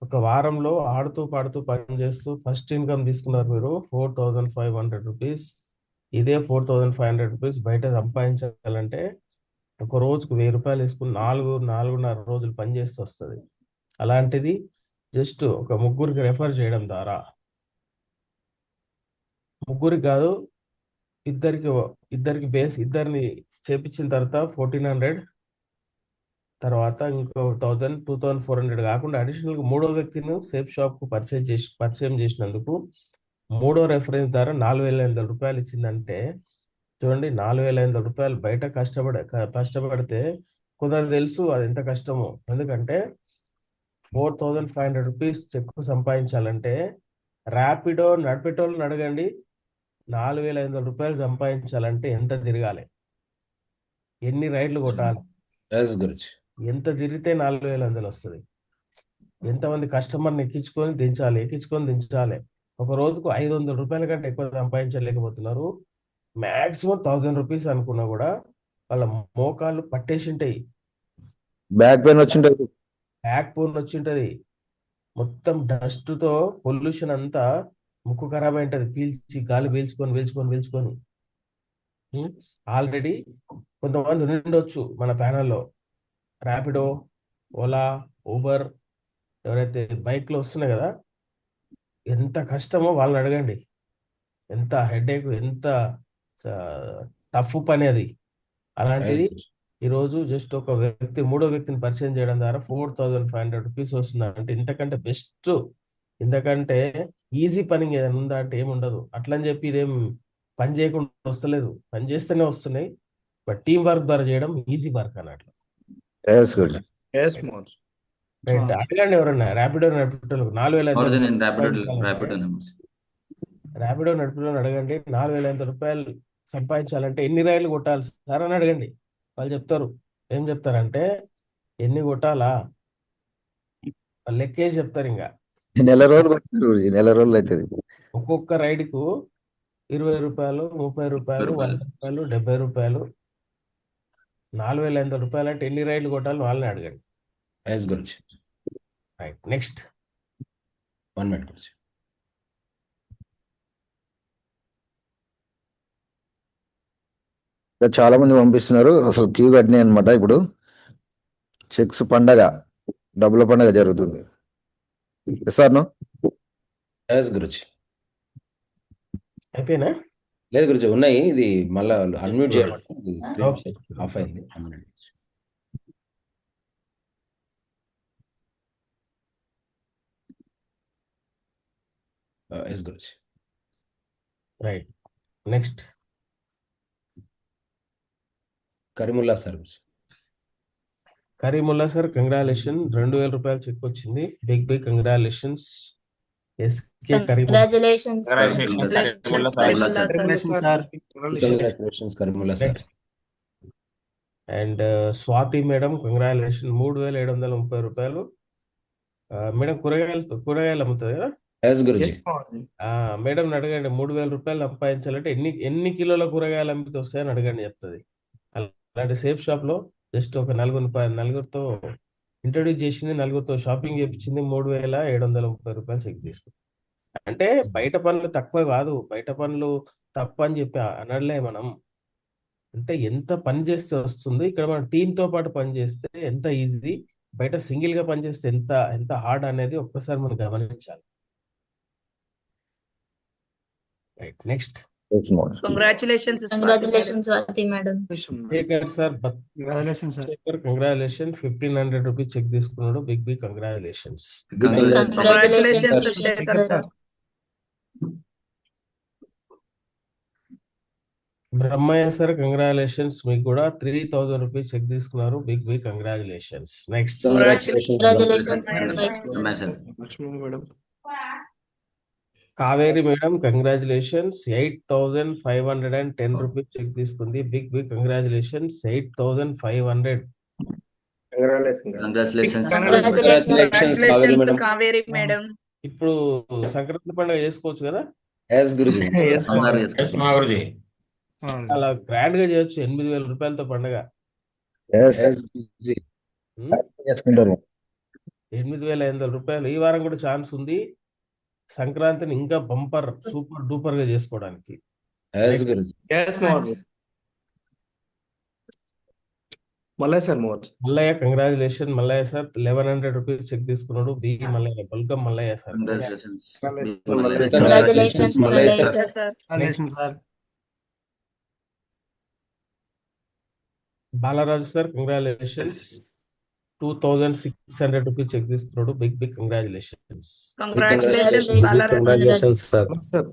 ఒక వారంలో ఆడుతూ పాడుతూ పని చేస్తూ ఫస్ట్ ఇన్కమ్ తీసుకున్నారు మీరు, 4500 రూపీస్. ఇదే 4500 రూపీస్ బయట సంపాదించాలంటే ఒక రోజుకు 1000 రూపాయలు వేసుకుని 4.5 రోజులు పని చేస్తూ వస్తుంది. అలాంటిది జస్ట్ ఒక ముగ్గురికి రెఫర్ చేయడం ద్వారా, ముగ్గురికి కాదు ఇద్దరికి బేస్, ఇద్దరిని చేపించిన తర్వాత 1400 తర్వాత ఇంకో 1000 2400 కాకుండా అడిషనల్గా మూడో వ్యక్తిని సేఫ్ షాప్కు పరిచయం చేసినందుకు మూడో రెఫరెన్స్ ద్వారా 4500 రూపాయలు ఇచ్చిందంటే చూడండి, 4500 రూపాయలు బయట కష్టపడితే కొందరు తెలుసు అది ఎంత కష్టమో. ఎందుకంటే 4500 రూపీస్ చెక్ సంపాదించాలంటే ర్యాపిడో నడిపేటోళ్ళని అడగండి, 4500 రూపాయలు సంపాదించాలంటే ఎంత తిరగాలి, ఎన్ని రైడ్లు కొట్టాలి, ఎస్ గురుజీ. ఎంత తిరిగితే 4500 వస్తుంది, ఎంతమంది కస్టమర్ని ఎక్కించుకొని దించాలి. ఒక రోజుకు 500 రూపాయల కంటే ఎక్కువ సంపాదించలేకపోతున్నారు. మాక్సిమం 1000 రూపీస్ అనుకున్నా కూడా వాళ్ళ మోకాళ్ళు పట్టేసి ఉంటాయి, బ్యాక్ పెయిన్ వచ్చింటది. బ్యాక్ బోన్ వచ్చి ఉంటుంది, మొత్తం డస్ట్తో పొల్యూషన్ అంతా ముక్కు ఖరాబ్ అయి ఉంటుంది, గాలి పీల్చుకొని. ఆల్రెడీ కొంతమంది ఉండొచ్చు మన ప్యానల్లో, ర్యాపిడో, ఓలా, ఊబర్ ఎవరైతే బైక్లో వస్తున్నాయి కదా, ఎంత కష్టమో వాళ్ళని అడగండి, ఎంత హెడేక్, ఎంత టఫ్ పని అది. అలాంటిది ఈరోజు జస్ట్ ఒక మూడో వ్యక్తిని పరిచయం చేయడం ద్వారా 4500 రూపీస్ వస్తుంది అంటే ఇంతకంటే బెస్ట్, ఇంతకంటే ఈజీ పని ఏదైనా ఉందా అంటే ఏముండదు. అట్లని చెప్పి ఇదేం పని చేయకుండా వస్తలేదు, పని చేస్తేనే వస్తున్నాయి. బట్ టీం వర్క్ ద్వారా చేయడం ఈజీ వర్క్ అన్నట్లు. ఎస్ గురుజీ. రైట్, అడగండి ఎవరన్నా ర్యాపిడో నడిపేటోళ్ళు 4500 ర్యాపిడో నడిపేటోళ్ళని అడగండి, 4500 రూపాయలు సంపాదించాలంటే ఎన్ని రైళ్లు కొట్టాలి సార్ అని అడగండి. వాళ్ళు చెప్తారు, ఏం చెప్తారంటే ఎన్ని కొట్టాలా వాళ్ళు లెక్కేసి చెప్తారు. ఇంకా నెల రోజులు పడుతుంది గురుజీ, నెల రోజులు అవుతుంది. ఒక్కొక్క రైడ్కు 20 రూపాయలు, 30 రూపాయలు, 100 రూపాయలు, 70 రూపాయలు, 4500 రూపాయలు అంటే ఎన్ని రైడ్లు కొట్టాలి వాళ్ళని అడగండి. Yes Guruji. Right, next 1 minute Guruji. చాలా మంది పంపిస్తున్నారు, అసలు క్యూ కట్టినాయి అనమాట. ఇప్పుడు చెక్స్ పండగ, డబ్బుల పండగ జరుగుతుంది. Sir no yes Guruji. అయిపోయినా? లేదు గురుజీ, ఉన్నాయి. ఇది మళ్ళీ అన్మ్యూట్ చేయమంటే ఇది స్క్రీన్ Okay. ఆఫ్ అయింది. Yes Guruji. Right, next Karimulla sir Guruji. Karimulla sir, congratulation, 2000 రూపాయలు చెక్ వచ్చింది. Big congratulations. SK Karimulla. Congratulations. Congratulations, Congratulations, sir. Congratulations Karimulla sir. And Swathi madam, congratulation, 3730 రూపాయలు. మేడం కూరగాయలు అమ్ముతుంది కదా? ఎస్ గురుజీ. మేడం అడగండి, 3000 రూపాయలు సంపాదించాలంటే ఎన్ని కిలోల కూరగాయలు అమ్మితే వస్తాయని అడగండి, చెప్తుంది. అలాంటి సేఫ్ షాప్ లో జస్ట్ ఒక నలుగురితో ఇంట్రడ్యూస్ చేసింది, నలుగురితో షాపింగ్ చేయించింది, 3730 రూపాయలు చెక్ తీసుకుంది. అంటే బయట పనులు తక్కువ కాదు, బయట పనులు తప్ప అని చెప్పి అనడలే మనం. అంటే ఎంత పని చేస్తే వస్తుంది, ఇక్కడ మనం టీంతో పాటు పని చేస్తే ఎంత ఈజీ, బయట సింగిల్ గా పని చేస్తే ఎంత హార్డ్ అనేది ఒక్కసారి మనం గమనించాలి. Right, next Congratulations, Swati madam. Shekhar sir, Congratulations, sir. Shekhar congratulation, 1500 rupees check తీసుకున్నాడు. Big congratulations. Congratulations to Shekhar sir. Brahmaiah sir, congratulations, మీకు కూడా 3000 రూపీస్ చెక్ తీసుకున్నారు. Big congratulations. Next Congratulations. Lakshmi madam. Kaveri madam, congratulations, 8510 rupees cheque తీసుకుంది. Big congratulations, 8500. Congratulations. Congratulations, Kaveri madam. ఇప్పుడు సంక్రాంతి పండుగ చేసుకోవచ్చు కదా? Yes Guruji. Guruji. అలా గ్రాండ్ గా చేయొచ్చు, 8000 రూపాయలతో పండుగ. చేసుకుంటారు. 8500 రూపాయలు. ఈ వారం కూడా ఛాన్స్ ఉంది సంక్రాంతిని ఇంకా సూపర్ డూపర్ గా చేసుకోవడానికి. Yes Guruji. Malay sir, more. Mallaiah, congratulation Mallaiah sir, 1100 rupees check తీసుకున్నాడు. B Mallaiah, welcome Mallaiah sir. Congratulations, Congratulations, Malay sir. sir. Congratulations, sir. Balaraju sir, congratulations, 2600 rupees check తీసుకున్నాడు. Big congratulations. Congratulations congratulations sir. Sir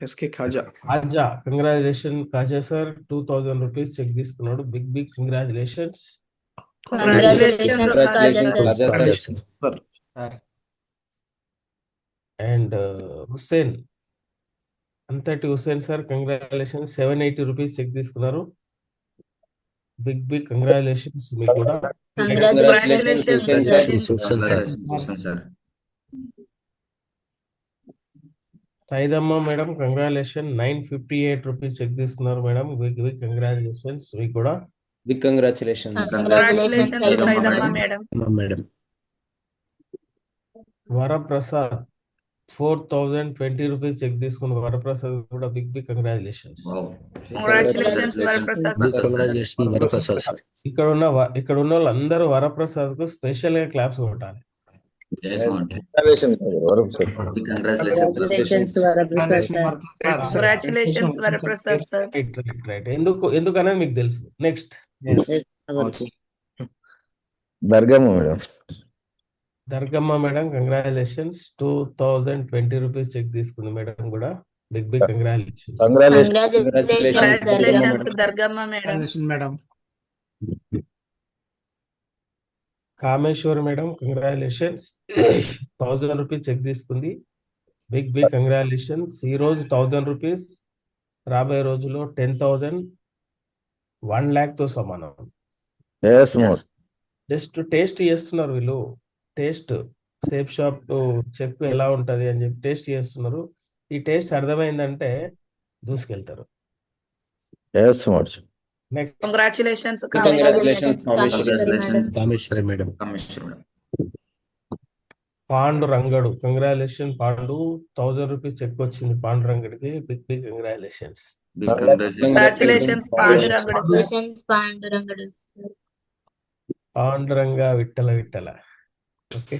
SK Khaja Khaja congratulation Khaja sir 2000 rupees check తీసుకున్నాడు. Big congratulations. Congratulations Khaja sir. Khaja sir. Sir and Hussain అంతటి Hussain sir congratulations 780 rupees check తీసుకున్నారు. Big congratulations మీకు కూడా. Congratulations sir. Saidamma madam congratulation 958 rupees check తీసుకున్నారు madam. Big congratulations మీకు కూడా. Big congratulation. Congratulations Saidamma madam. Madam. Varaprasad 4020 rupees cheque తీసుకున్న వరప్రసాద్ కూడా big congratulations. Congratulations Varaprasad sir. Congratulation Varaprasad sir. ఇక్కడ ఉన్న వాళ్ళందరూ వరప్రసాద్ కు స్పెషల్ గా క్లాప్స్ కొట్టాలి. Congratulations Varaprasad sir. రైట్ ఎందుకనేది మీకు తెలుసు. Next Durgamma madam congratulations 2020 rupees cheque తీసుకుంది మేడం కూడా. Big congratulations. Congratulations Durgamma madam. Madam Kameshwar madam congratulations 1000 rupees cheque తీసుకుంది. Big congratulations. ఈ రోజు 1000 రూపీస్, రాబోయే రోజుల్లో 10,000 1 lakh తో సమానం. జస్ట్ టేస్ట్ చేస్తున్నారు వీళ్ళు. టేస్ట్ సేఫ్ షాప్ చెక్ ఎలా ఉంటది అని చెప్పి టేస్ట్ చేస్తున్నారు. ఈ టేస్ట్ అర్థమైందంటే దూసుకెళ్తారు. Next congratulations Kameshwari madam. Pandu Rangadu congratulation. Pandu 1000 rupees check వచ్చింది పాండు రంగడికి. Big congratulations. Congratulations Panduranga Vittala. Okay.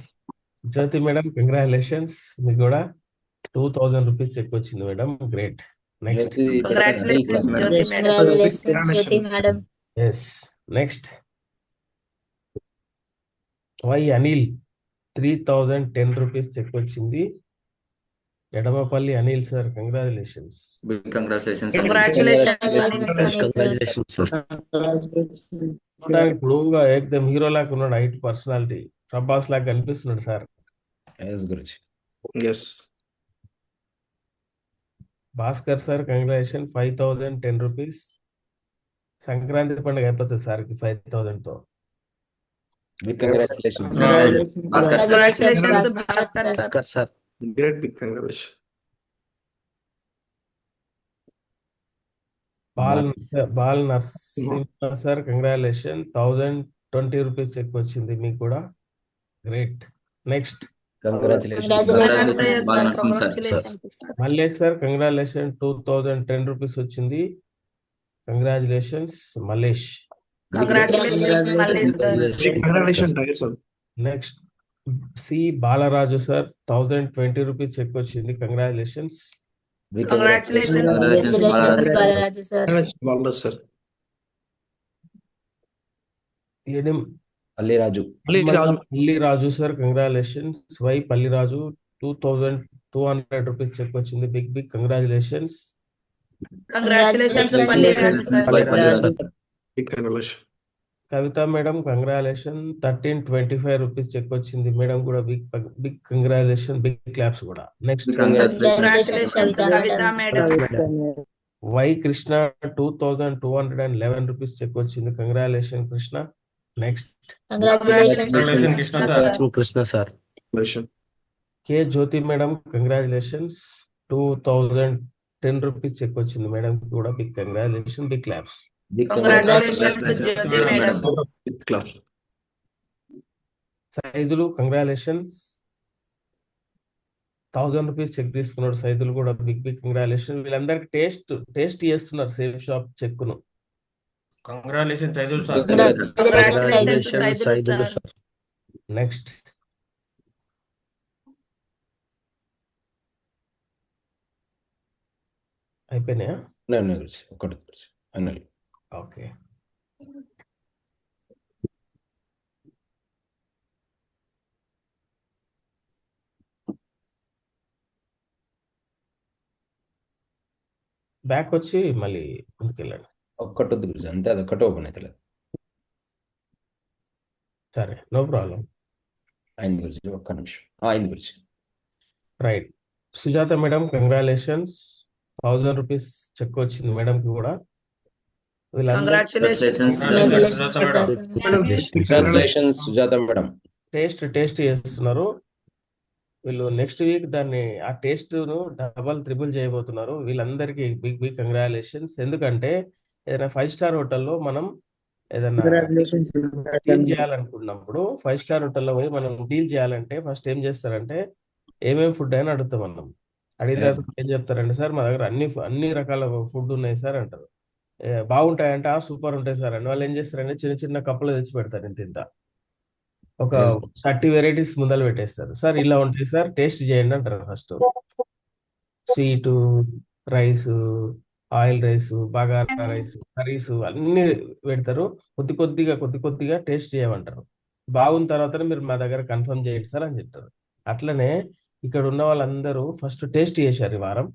Jyothi madam congratulations మీకు కూడా 2000 రూపీస్ చెక్ వచ్చింది madam. Great. Next congratulations Jyothi madam. Yes. Next Y Anil 3010 rupees check వచ్చింది. Edamapalli Anil sir congratulations. చూడడానికి పొడవుగా ఏకదం హీరో లాగా ఉన్నాడు. హైట్ పర్సనాలిటీ ప్రభాస్ లాగా కనిపిస్తున్నాడు sir. Bhaskar sir congratulation 5010 rupees. Sankranti పండుగ అయిపోతుంది సార్ 5000 తో. Bhaskar sir. Great big congratulation. Bal Narasimha sir congratulation 1020 rupees check వచ్చింది మీకు కూడా. Great. Next Mallesh sir congratulation 2010 rupees వచ్చింది. Congratulations Mallesh. Next C Balaraju sir 1020 rupees check వచ్చింది. Congratulations. Palliraju sir congratulations. Y Palliraju 2200 rupees check వచ్చింది. Big congratulations. Kavitha madam congratulation 1325 rupees check వచ్చింది madam కూడా. Big congratulation. Big claps కూడా. Next Y Krishna 2211 rupees check వచ్చింది. Congratulation Krishna. Next Krishna sir. K Jyothi madam congratulations 2010 rupees check వచ్చింది madam కూడా. Big congratulation. Big claps. Saidulu congratulations 1000 rupees check తీసుకున్నాడు. సైదులు కూడా big congratulation. వీళ్ళందరికి taste చేస్తున్నారు సేఫ్ షాప్ చెక్ ను. కంగ్రాచులేషన్ నెక్స్ట్ అయిపోయినాయా? ఒకటి ఓకే. బ్యాక్ వచ్చి మళ్ళీ ముందుకెళ్ళండి. ఒక్కటొద్దు గురుజీ, అంతే, అది ఒక్కటే ఓపెన్ అవుతలేదు. సరే, నో ప్రాబ్లం. అయింది గురుజీ, ఒక్క నిమిషం. అయింది Guruji. Right. Sujatha madam, congratulations. 1000 rupees check వచ్చింది మేడంకి కూడా. వీళ్ళందరూ congratulations. Congratulations Sujatha madam. Taste చేస్తున్నారు వీళ్ళు. నెక్స్ట్ వీక్ దాన్ని ఆ టేస్ట్ ను డబల్ త్రిబుల్ చేయబోతున్నారు. వీళ్ళందరికీ బిగ్ కంగ్రాచులేషన్స్. ఎందుకంటే ఏదైనా 5 స్టార్ హోటల్లో మనం ఏదైనా డీల్ చేయాలనుకున్నప్పుడు 5 స్టార్ హోటల్లో పోయి మనం డీల్ చేయాలంటే ఫస్ట్ ఏం చేస్తారంటే ఏమేమి ఫుడ్ అయినా అడుగుతాం మనం. అడిగిన తర్వాత ఏం చెప్తారంటే, సార్ మా దగ్గర అన్ని రకాల ఫుడ్ ఉన్నాయి సార్ అంటారు. బాగుంటాయంటే సూపర్ ఉంటాయి సార్ అని. వాళ్ళు ఏం చేస్తారంటే చిన్న చిన్న కప్పులు తెచ్చి పెడతారు. ఇంత ఒక 30 వెరైటీస్ ముందర పెట్టేస్తారు. సార్ ఇలా ఉంటాయి సార్, టేస్ట్ చేయండి అంటారు. First sweet, rice, oil rice, bagara rice, curries అన్ని పెడతారు. కొద్ది కొద్దిగా టేస్ట్ చేయమంటారు. బాగున్న తర్వాత మీరు మా దగ్గర కన్ఫర్మ్ చేయండి సార్ అని చెప్తారు. అట్లనే ఇక్కడ ఉన్న వాళ్ళందరూ ఫస్ట్ టేస్ట్ చేశారు ఈ వారం.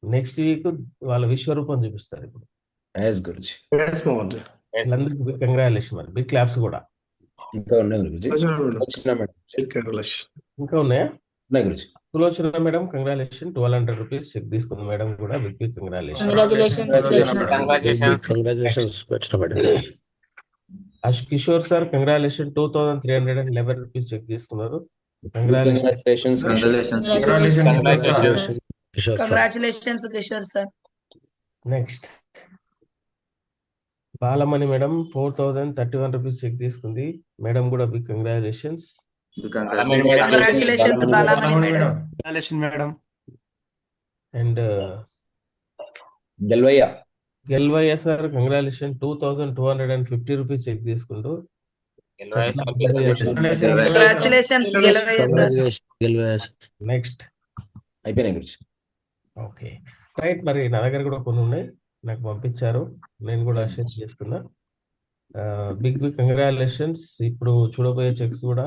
నెక్స్ట్ వీక్ వాళ్ళ విశ్వరూపం చూపిస్తారు. ఇప్పుడు గురుజీ. వాళ్ళందరికీ కంగ్రాచులేషన్. మరి బిగ్ క్లాప్స్ కూడా. ఇంకా ఉన్నాయి గురుజీ. ఇంకా ఉన్నాయా? ఉన్నాయి Guruji. Sulochana madam, congratulation. 1200 rupees cheque తీసుకుంది మేడం కూడా. Big congratulation. Kishore sir, congratulation. 2311 rupees check తీసుకున్నారు. Congratulations. Congratulations Kishore sir. Next Balamani madam 4031 rupees cheque తీసుకుంది. మేడం కూడా big congratulations. Congratulations Balamani madam. And Gelvaiah sir, congratulation. 2250 rupees cheque తీసుకుంటూ. కంగ్రాచులేషన్స్ నెక్స్ట్ అయిపోయినాయి గురుజీ. Okay, right. మరి నా దగ్గర కూడా కొన్ని ఉన్నాయి, నాకు పంపించారు, నేను కూడా షేర్ చేస్తున్నా. Big congratulations. ఇప్పుడు చూడబోయే చెక్స్ కూడా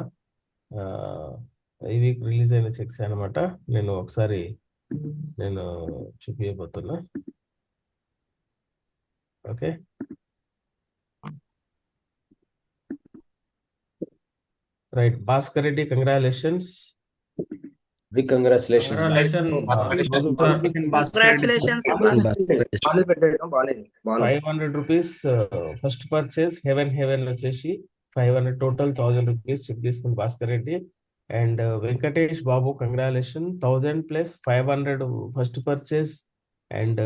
ఈ వీక్ రిలీజ్ అయిన చెక్స్ అనమాట. నేను ఒకసారి చూపించబోతున్నా. Okay, right. Bhaskar Reddy, congratulations. Big congratulations. 500 rupees first purchase. Heaven వచ్చేసి 500 టోటల్. 1000 రూపీస్ చెక్ తీసుకుని Bhaskar Reddy. And Venkatesh Babu, congratulation. 1000 plus 500 first purchase and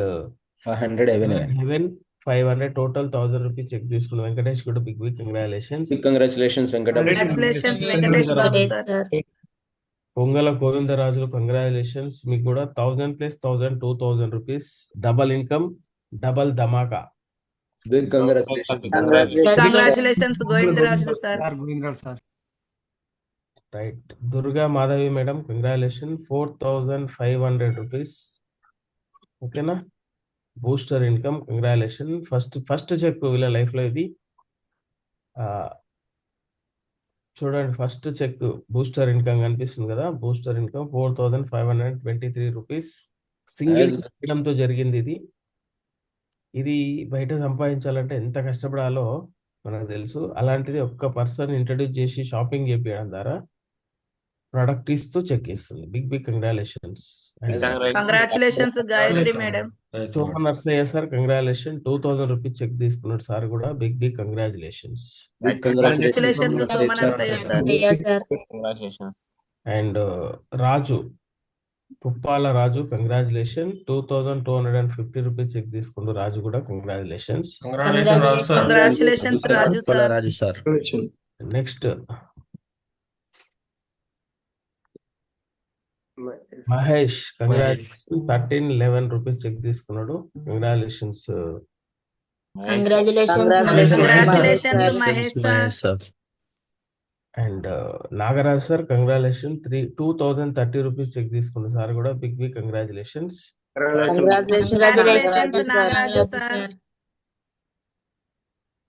500 heaven 500 total. 1000 rupees cheque తీసుకుని వెంకటేష్ కూడా big congratulations. Big congratulations Venkatesh. Pongala Govindarajulu, congratulations. మీకు కూడా 1000 plus 1000 2000 rupees. Double income, double ధమాకా. Big congratulations Govindarajulu sir. Right. Durga Madhavi madam, congratulation. 4500 rupees. ఓకేనా? Booster income, congratulation. First cheque వీళ్ళ life లో ఇది. చూడండి, ఫస్ట్ చెక్ బూస్టర్ ఇన్కమ్ కనిపిస్తుంది కదా. Booster income 4523 rupees. సింగిల్ తో జరిగింది ఇది. ఇది బయట సంపాదించాలంటే ఎంత కష్టపడాలో మనకు తెలుసు. అలాంటిది ఒక్క పర్సన్ ఇంట్రడ్యూస్ చేసి షాపింగ్ చేపించడం ద్వారా ప్రొడక్ట్ ఇస్తూ చెక్ ఇస్తుంది. Big congratulations. Congratulations Gayatri madam. Soman Narsaiah sir, congratulation. 2000 rupees check తీసుకున్నాడు సార్ కూడా. Big congratulations. Congratulations Soman Narsaiah sir. And Raju, Puppala Raju, congratulation. 2250 rupees cheque తీసుకుంటూ రాజు కూడా congratulations. Congratulations Raju sir. Next Mahesh, congratulation. 1311 rupees check తీసుకున్నాడు. Congratulations. Congratulations Mahesh sir. And Nagaraj sir, congratulation. 2030 rupees cheque తీసుకున్న sir కూడా. Big congratulations.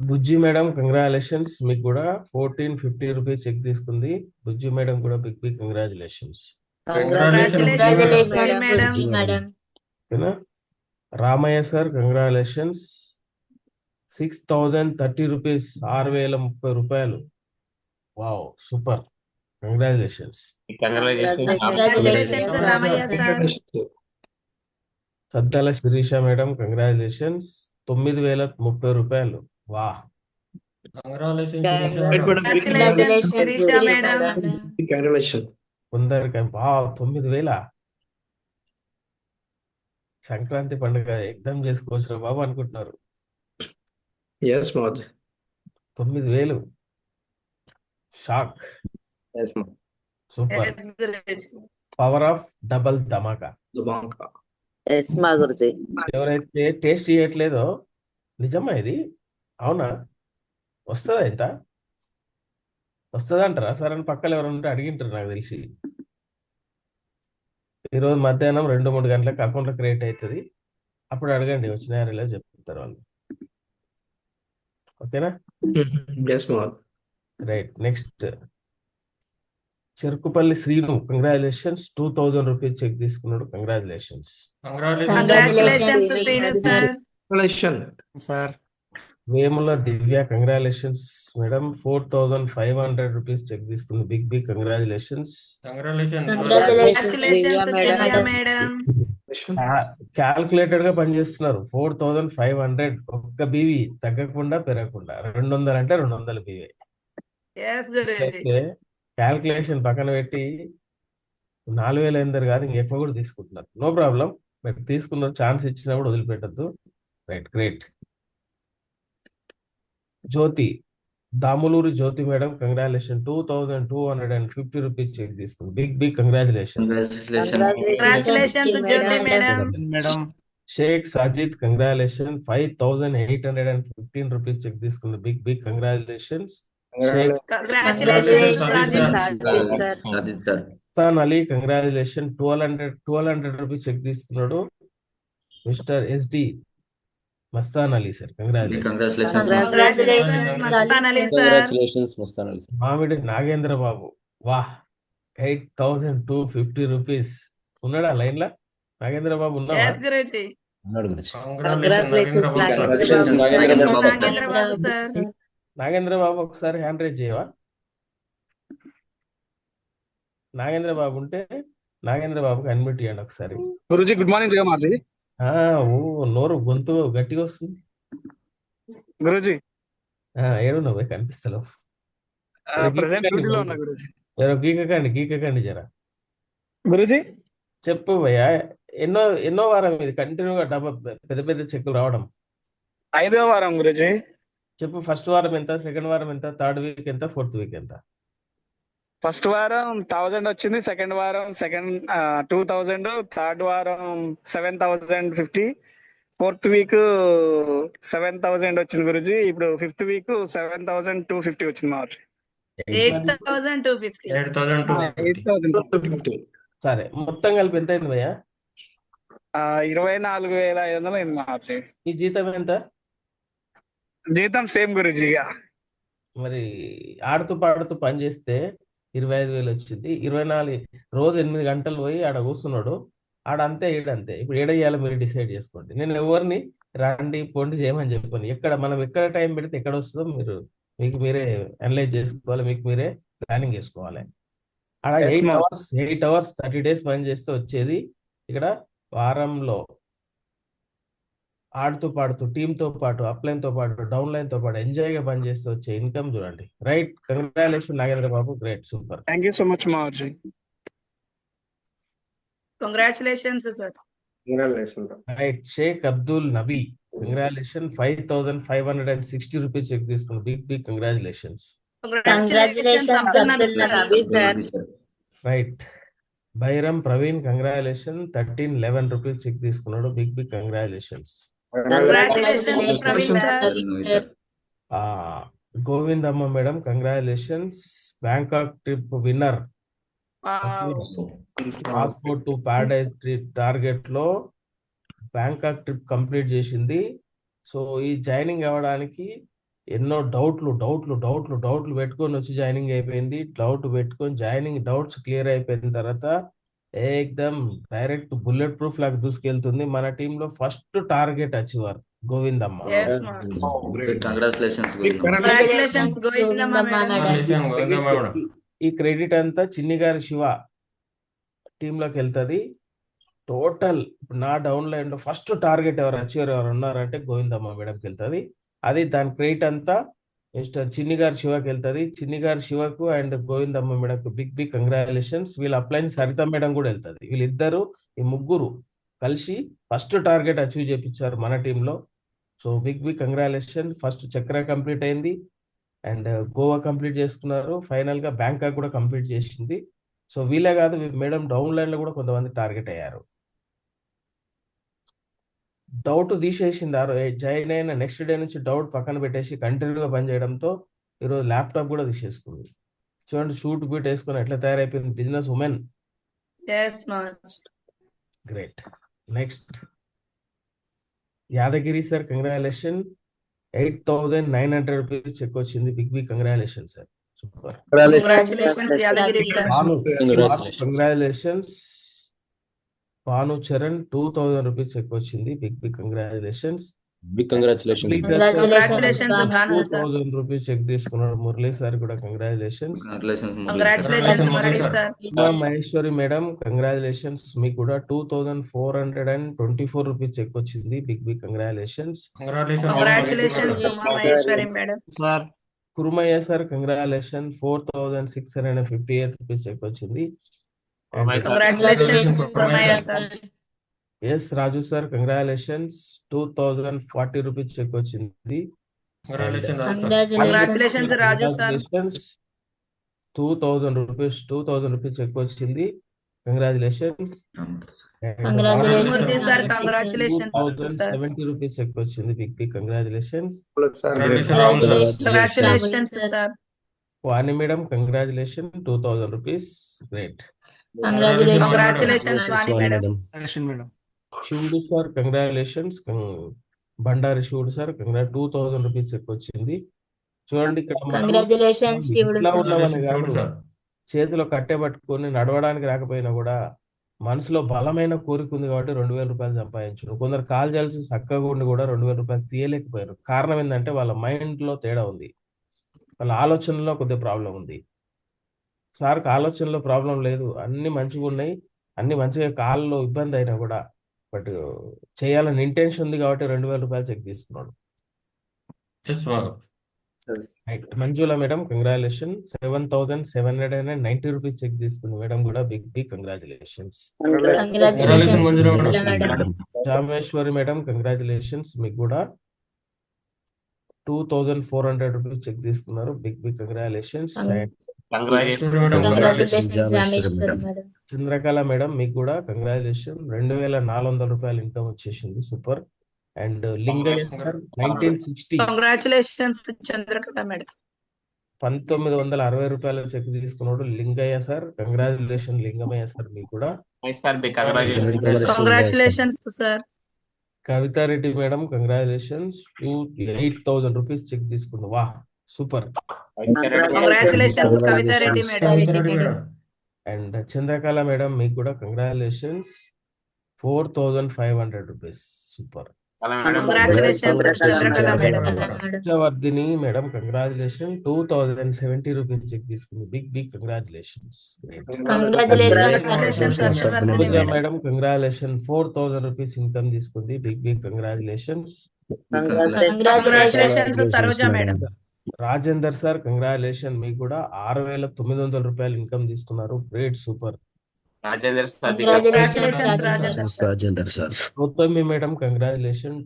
Bujji madam congratulations, మీకు కూడా 1450 rupees cheque తీసుకుంది. Bujji madam కూడా big big congratulations. Congratulations, madam. ఓకేనా? రామయ్య సార్ కంగ్రాచులేషన్స్, 6030 రూపీస్, 6030 రూపాయలు. Wow, super, congratulations. Congratulations Ramaiah sir. Saddala Sirisha madam congratulations, 9030 రూపాయలు. వా, Congratulations, congratulations Sirisha madam. Congratulations. కొందరికి వా 9000. సంక్రాంతి పండుగ ఎగ్జామ్ చేసుకోవచ్చు బాబు అనుకుంటున్నారు. Yes, Moj. 9000, shock, Yes, Moj. Super. Yes, Guruji. Power of double ధమాకా. The bank. ఎస్ మా గురుజీ. ఎవరైతే టేస్ట్ చేయట్లేదో, నిజమా ఇది? అవునా? వస్తుందా ఇంత? వస్తుందంటారా సార్ అని పక్కన ఎవరైనా ఉంటే అడిగింటారు నాకు తెలిసి. ఈరోజు మధ్యాహ్నం 2-3 గంటలకు అకౌంట్లో క్రియేట్ అవుతుంది. అప్పుడు అడగండి, వచ్చినాయో లేదో చెప్తారు వాళ్ళు. ఓకేనా? Yes, Moj. Right. Next Cherukupalli Srinu congratulations, 2000 rupees check తీసుకున్నాడు. Congratulations. Congratulations Srinu sir. Congratulations, sir. Vemula Divya congratulations madam, 4500 rupees cheque తీసుకుంది. Big big congratulations. Congratulations Divya madam. Calculated గా పనిచేస్తున్నారు. 4500, ఒక్క బీవీ తగ్గకుండా పెరగకుండా. 200 అంటే 200 బీవీ. ఎస్ గురూజీ. అయితే క్యాల్కులేషన్ పక్కన పెట్టి 4000 కాదు, ఇంకెక్కువ కూడా తీసుకుంటున్నారు. నో ప్రాబ్లం, బట్ తీసుకున్నారు. ఛాన్స్ ఇచ్చినప్పుడు వదిలిపెట్టద్దు. Right, great. Jyothi, Damuluri Jyothi madam congratulation, 2250 rupees cheque తీసుకుంది. Big big congratulations. Congratulations Jyothi madam. Shaik Sajid congratulation, 5815 rupees cheque తీసుకుంది. Big big congratulations. Shaik congratulations sir. Mastan Ali congratulation, 1200 rupees check తీసుకున్నాడు. Mister SD Mastan Ali sir congratulation. Congratulations Mastan Ali sir. Mamidi Nagendra బాబు, వాహ్, 8250 rupees. ఉన్నాడా line లా? నాగేంద్ర బాబు ఉన్నావా? Yes Guruji. ఉన్నాడు గురించి. నాగేంద్ర బాబు sir. Nagendra బాబు ఒకసారి hand raise చేయవా? నాగేంద్ర బాబు ఉంటే నాగేంద్ర బాబుకి అన్మ్యూట్ చేయండి ఒకసారి. గురుజీ గుడ్ మార్నింగ్ జయ మార్జీ. ఓ, నోరు గొంతు గట్టిగా వస్తుంది. గురుజీ ఏడు నువ్వే కనిపిస్తలేవు. ప్రెసెంట్ డ్యూటీలో ఉన్నా గురుజీ. గీకకండి జరా. గురుజీ చెప్పు భయ్యా, ఎన్నో వారం ఇది కంటిన్యూగా పెద్ద పెద్ద చెక్కులు రావడం? 5వ వారం గురుజీ. చెప్పు, ఫస్ట్ వారం ఎంత, సెకండ్ వారం ఎంత, థర్డ్ వీక్ ఎంత, ఫోర్త్ వీక్ ఎంత? ఫస్ట్ వారం 1000 వచ్చింది, సెకండ్ వారం 2000, థర్డ్ వారం 7050, ఫోర్త్ వీక్ 7000 వచ్చింది గురుజీ. ఇప్పుడు ఫిఫ్త్ వీక్ 7250 వచ్చింది మా 8250. 8250. సరే, మొత్తం కలిపి ఎంత అయింది భయ్యా? 24500 అయింది మా ఈ జీతం ఎంత? జీతం సేమ్ గురుజీ. మరి ఆడుతూ పాడుతూ పని చేస్తే 25000 వచ్చింది. 24 రోజు 8 గంటలు పోయి ఆడ కూర్చున్నాడు. ఆడంతే ఈడంతే. ఇప్పుడు ఏడ చేయాలో మీరు డిసైడ్ చేసుకోండి. నేను ఎవరిని రండి పొండి చేయమని చెప్పాను. మనం ఎక్కడ టైం పెడితే ఎక్కడ వస్తుందో మీకు మీరే అనలైజ్ చేసుకోవాలి, మీకు మీరే ప్లానింగ్ చేసుకోవాలి. ఆడ 8 అవర్స్ 30 డేస్ పని చేస్తే వచ్చేది ఇక్కడ వారంలో ఆడుతూ పాడుతూ టీంతో పాటు అప్లైన్ తో పాటు డౌన్ లైన్ తో పాటు ఎంజాయ్ గా పని చేస్తే వచ్చే ఇన్కమ్ చూడండి. Right, congratulation Nagendra Babu, great, super. Thank you so much మాజీ. Congratulations sir. Congratulations. Right, Shaik Abdul Nabi congratulation, 5560 rupees check తీసుకున్నాడు. Big big congratulations. Congratulations Abdul Nabi sir. Right, Bairam Praveen congratulation, 1311 rupees check తీసుకున్నాడు. Big big congratulations. Congratulations Praveen sir. Govindamma madam congratulations, Bangkok trip winner. Passport to paradise trip target లో Bangkok trip complete చేసింది. So ఈ joining అవ్వడానికి ఎన్నో డౌట్లు పెట్టుకొని వచ్చి జాయినింగ్ అయిపోయింది. డౌట్స్ క్లియర్ అయిపోయిన తర్వాత ఏకదమ్ డైరెక్ట్ బుల్లెట్ ప్రూఫ్ లాగా దూసుకెళ్తుంది. మన టీంలో first target achiever Govindamma. Yes, ma'am. Congratulations Congratulations, Govindamma madam. ఈ క్రెడిట్ అంతా చిన్ని గారి శివ టీంలోకి వెళ్తుంది. టోటల్ నా డౌన్లైన్ లో ఫస్ట్ టార్గెట్ ఎవరు ఉన్నారంటే గోవిందమ్మ మేడంకి వెళ్తుంది. అది దాని క్రెడిట్ అంతా మిస్టర్ చిన్ని గారి శివకి వెళ్తుంది. చిన్ని గారి శివకు అండ్ గోవిందమ్మ మేడంకు బిగ్ కంగ్రాచులేషన్స్. వీళ్ళ అప్లైన్ సరిత మేడం కూడా వెళ్తుంది. వీళ్ళిద్దరు ఈ ముగ్గురు కలిసి ఫస్ట్ టార్గెట్ అచీవ్ చేపించారు మన టీంలో. So big congratulation. ఫస్ట్ చక్ర కంప్లీట్ అయింది అండ్ గోవా కంప్లీట్ చేసుకున్నారు. ఫైనల్ గా బ్యాంకాక్ కూడా కంప్లీట్ చేసింది. సో వీళ్ళే కాదు మేడం డౌన్ లైన్ లో కూడా కొంతమంది టార్గెట్ అయ్యారు. డౌట్ తీసేసింది. జాయిన్ అయిన నెక్స్ట్ డే నుంచి డౌట్ పక్కన పెట్టేసి కంటిన్యూగా పనిచేయడంతో ఈరోజు ల్యాప్టాప్ కూడా తీసేసుకుంది. చూడండి షూట్ బూట్ వేసుకొని ఎట్లా తయారైపోయింది business women. Yes, ma'am. Great. Next Yadagiri sir congratulation. 8,900 rupees check వచ్చింది. Big congratulation sir. Super. Congratulations, Yadagiri sir. Congratulations. Bhanu Charan 2,000 rupees check వచ్చింది. Big congratulations. Big congratulations. Congratulations, Bhanu sir. 2,000 rupees check తీసుకున్నారు. Murali sir కూడా congratulations. Congratulations, Murali sir. Maheshwari madam congratulations. మీకు కూడా 2,424 rupees check వచ్చింది. Big congratulations. Congratulations to Maheshwari madam. Sir Kurumaiah sir congratulation. 4,658 rupees check వచ్చింది. Congratulations to Maya sir. S Raju sir congratulations. 2,040 rupees check వచ్చింది. Congratulations, Raju sir. 2,000 rupees check వచ్చింది. Congratulations. Murthy sir, congratulations sir. 70 rupees check వచ్చింది. Big congratulations. Congratulations sir. Vani madam congratulation. 2,000 rupees. Great. Congratulations, Vani madam. Madam. Shivudu sir congratulations. Bandari Shivudu sir 2,000 rupees check వచ్చింది. చూడండి ఇక్కడ మనం ఇట్లా ఉన్నామని కాదు, చేతిలో కట్టె పట్టుకొని నడవడానికి రాకపోయినా కూడా మనసులో బలమైన కోరిక ఉంది కాబట్టి 2,000 రూపాయలు సంపాదించారు. కొందరు కాల్ చేయాల్సి చక్కగా ఉండి కూడా 2,000 రూపాయలు తీయలేకపోయారు. కారణం ఏంటంటే వాళ్ళ మైండ్ లో తేడా ఉంది, వాళ్ళ ఆలోచనలో కొద్దిగా ప్రాబ్లం ఉంది. సార్కి ఆలోచనలో ప్రాబ్లం లేదు, అన్ని మంచిగా ఉన్నాయి, అన్ని మంచిగా కాళ్ళలో ఇబ్బంది అయినా కూడా బట్ చేయాలని ఇంటెన్షన్ ఉంది కాబట్టి 2,000 రూపాయలు చెక్ తీసుకున్నాడు. Manjula madam congratulation. 7,790 rupees cheque తీసుకుంది మేడం కూడా. Big congratulations. Rameshwari madam congratulations. మీకు కూడా 2,400 రూపీస్ చెక్ తీసుకున్నారు. Big congratulations. చంద్రకళ మేడం మీకు కూడా కంగ్రాచులేషన్. 2,400 రూపాయలు ఇన్కమ్ వచ్చేసింది. Super. And Lingaiah sir 1960. Congratulations, Chandrakala madam. 1,960 రూపాయల చెక్ తీసుకున్నాడు Lingaiah sir. Congratulation Lingamaiah sir మీకు కూడా. Congratulations sir. Kavitha Reddy madam congratulations. 8,000 rupees cheque తీసుకుంది. వా super. Congratulations, Kavita Reddy madam. And Chandrakala madam మీకు కూడా congratulations. 4,500 rupees. Super. Congratulations, Chandrakala madam. Vardhini madam congratulation. 2,070 rupees cheque తీసుకుంది. Big congratulations. Madam congratulation. 4,000 rupees income తీసుకుంది. Big congratulations. Congratulations, Saroja madam. Rajender sir congratulation. మీకు కూడా 6,900 రూపాయలు income తీసుకున్నారు. Great. Super. Rajender sir. Gautami madam congratulation.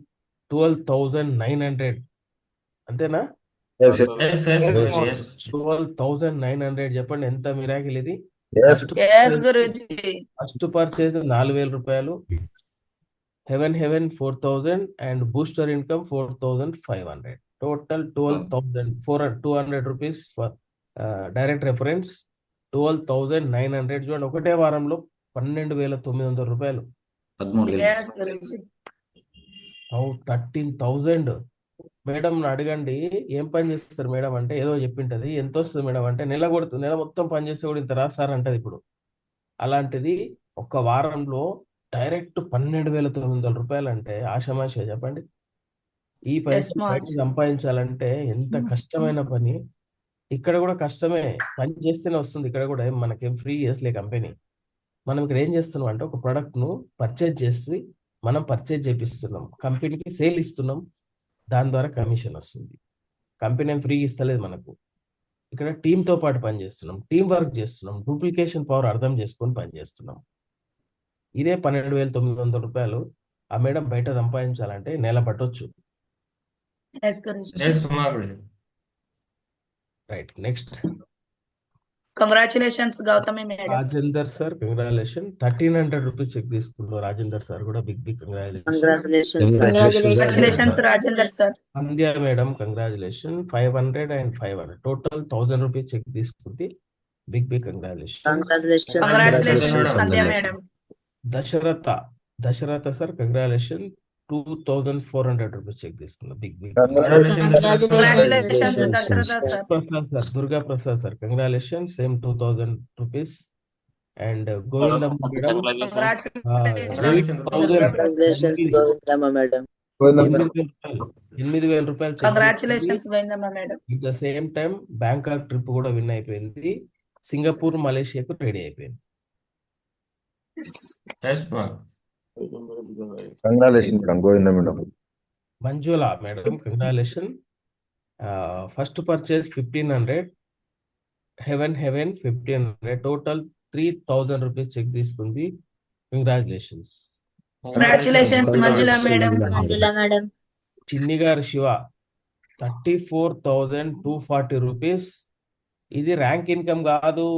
12,900 అంతేనా? 12,900 చెప్పండి ఎంత మిరాకిల్ ఇది. Yes, Guruji. ఫస్ట్ పర్చేజ్ 4,000 రూపాయలు, హెవెన్ 4,000 and booster income 4,500. Total 12,200 rupees direct reference. 12,900. చూడండి ఒకటే వారంలో 12,900 రూపాయలు. Yes, Guruji. 13,000 మేడం అడగండి ఏం పని చేస్తారు మేడం అంటే ఏదో చెప్పింటది, ఎంత వస్తుంది మేడం అంటే నెల మొత్తం పని చేస్తే కూడా ఇంత రాస్తారు అంటది. ఇప్పుడు అలాంటిది ఒక్క వారంలో డైరెక్ట్ 12,900 రూపాయలు అంటే ఆషామాషిగా చెప్పండి. ఈ Yes, పైసలు ma'am. బయట సంపాదించాలంటే ఎంత కష్టమైన పని. ఇక్కడ కూడా కష్టమే, పని చేస్తేనే వస్తుంది. ఇక్కడ కూడా మనకేం ఫ్రీ చేసలే కంపెనీ. మనం ఇక్కడ ఏం చేస్తున్నాం అంటే ఒక product ను పర్చేజ్ చేసి మనం పర్చేజ్ చేపిస్తున్నాం, కంపెనీకి సేల్ ఇస్తున్నాం, దాని ద్వారా కమిషన్ వస్తుంది. కంపెనీ ఏం ఫ్రీ ఇస్తలేదు మనకు. ఇక్కడ టీంతో పాటు పని చేస్తున్నాం, టీం వర్క్ చేస్తున్నాం, డూప్లికేషన్ పవర్ అర్థం చేసుకొని పని చేస్తున్నాం. ఇదే 12,900 రూపాయలు ఆ మేడం బయట సంపాదించాలంటే నెల పట్టొచ్చు. Yes, Guruji. Yes, Guruji. Right, next Congratulations, Gautami madam. Rajender sir, congratulation. 1300 rupees check తీసుకున్నారు రాజేందర్ సార్ కూడా. Big congratulation. Congratulations, Rajendra sir. Sandhya madam congratulation. 500 and 500 total 1000 rupees cheque తీసుకుంది. Big congratulation. Congratulations, Sandhya madam. Dasharatha sir congratulation. 2400 rupees check తీసుకున్నారు. Big Congratulations, Dasharatha sir. Prasad sir, Durga Prasad sir congratulation. Same 2000 rupees. And Govindamma madam Congratulations, 8,000 రూపాయలు cheque. Congratulations, Goindamma madam. At the same time Bangkok trip కూడా win అయిపోయింది. Singapore, మలేషియాకు ready అయిపోయింది. Yes, ma'am. Congratulation madam, Govinda madam. Manjula madam congratulation. First purchase 1500, హెవెన్ 1500, total 3000 rupees cheque తీసుకుంది. Congratulations. Congratulations, Manjula madam. Chinni గారు Siva 34,240 rupees. ఇది rank income కాదు.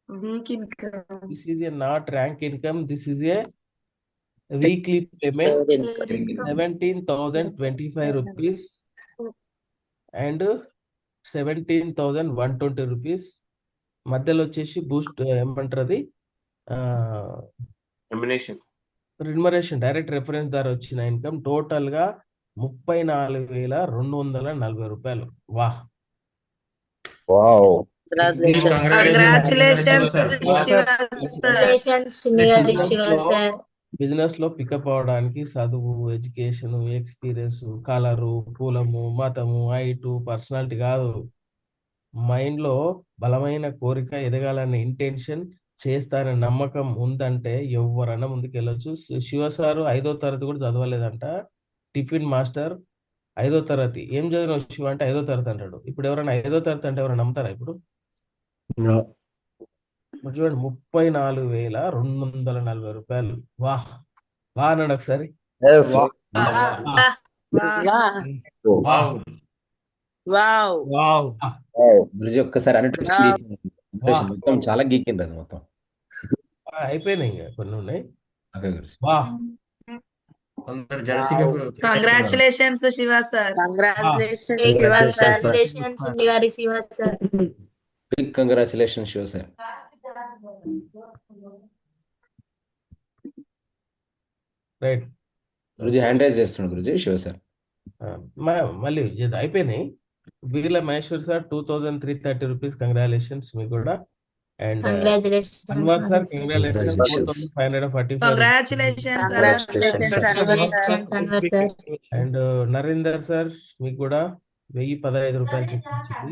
Week income. This is a not rank income. This is a weekly payment. 17,025 rupees and 17,120 rupees. మధ్యలో వచ్చేసి Boost ఏమంటారు అది, remuneration direct reference ద్వారా వచ్చిన ఇన్కమ్ టోటల్ గా 34,240 రూపాయలు. వాహ్, wow. Congratulations, Shiva sir. Business లో పికప్ అవడానికి చదువు, ఎడ్యుకేషన్, ఎక్స్పీరియన్స్, కలరు, కులము, మతము, హైటు, పర్సనాలిటీ కాదు. మైండ్ లో బలమైన కోరిక, ఎదగాలనే ఇంటెన్షన్, చేస్తారనే నమ్మకం ఉందంటే ఎవరైనా ముందుకు వెళ్ళొచ్చు. శివ సారు 5వ తరగతి కూడా చదవలేదంట. టిఫిన్ మాస్టర్ 5వ తరగతి. ఏం చదివిన శివ అంటే 5వ తరగతి అంటాడు. ఇప్పుడు ఎవరైనా 5వ తరగతి అంటే ఎవరైనా నమ్ముతారా? ఇప్పుడు చూడండి, 34,240 రూపాయలు. వాహ్ వాహ్ అన్నాడు ఒకసారి. Yes. Wow. గురుజీ ఒక్కసారి అన్నట్టు మొత్తం చాలా గీకింది అది మొత్తం. అయిపోయినాయి, ఇంకా కొన్ని ఉన్నాయి. ఓకే గురుజీ. వాహ్, Congratulations, Shiva sir. Big congratulation Shiva sir. Right. Guruji hand raise చేస్తున్నాడు గురుజీ శివ సార్. మళ్ళీ ఇది అయిపోయినాయి. వీళ్ళ మహేశ్వర్ సార్ 2,330 రూపీస్. కంగ్రాచులేషన్స్ మీకు కూడా. And Anwar sir congratulations 4,545. Congratulations, and Narender sir మీకు కూడా 1,015 రూపాయలు చెప్పించింది.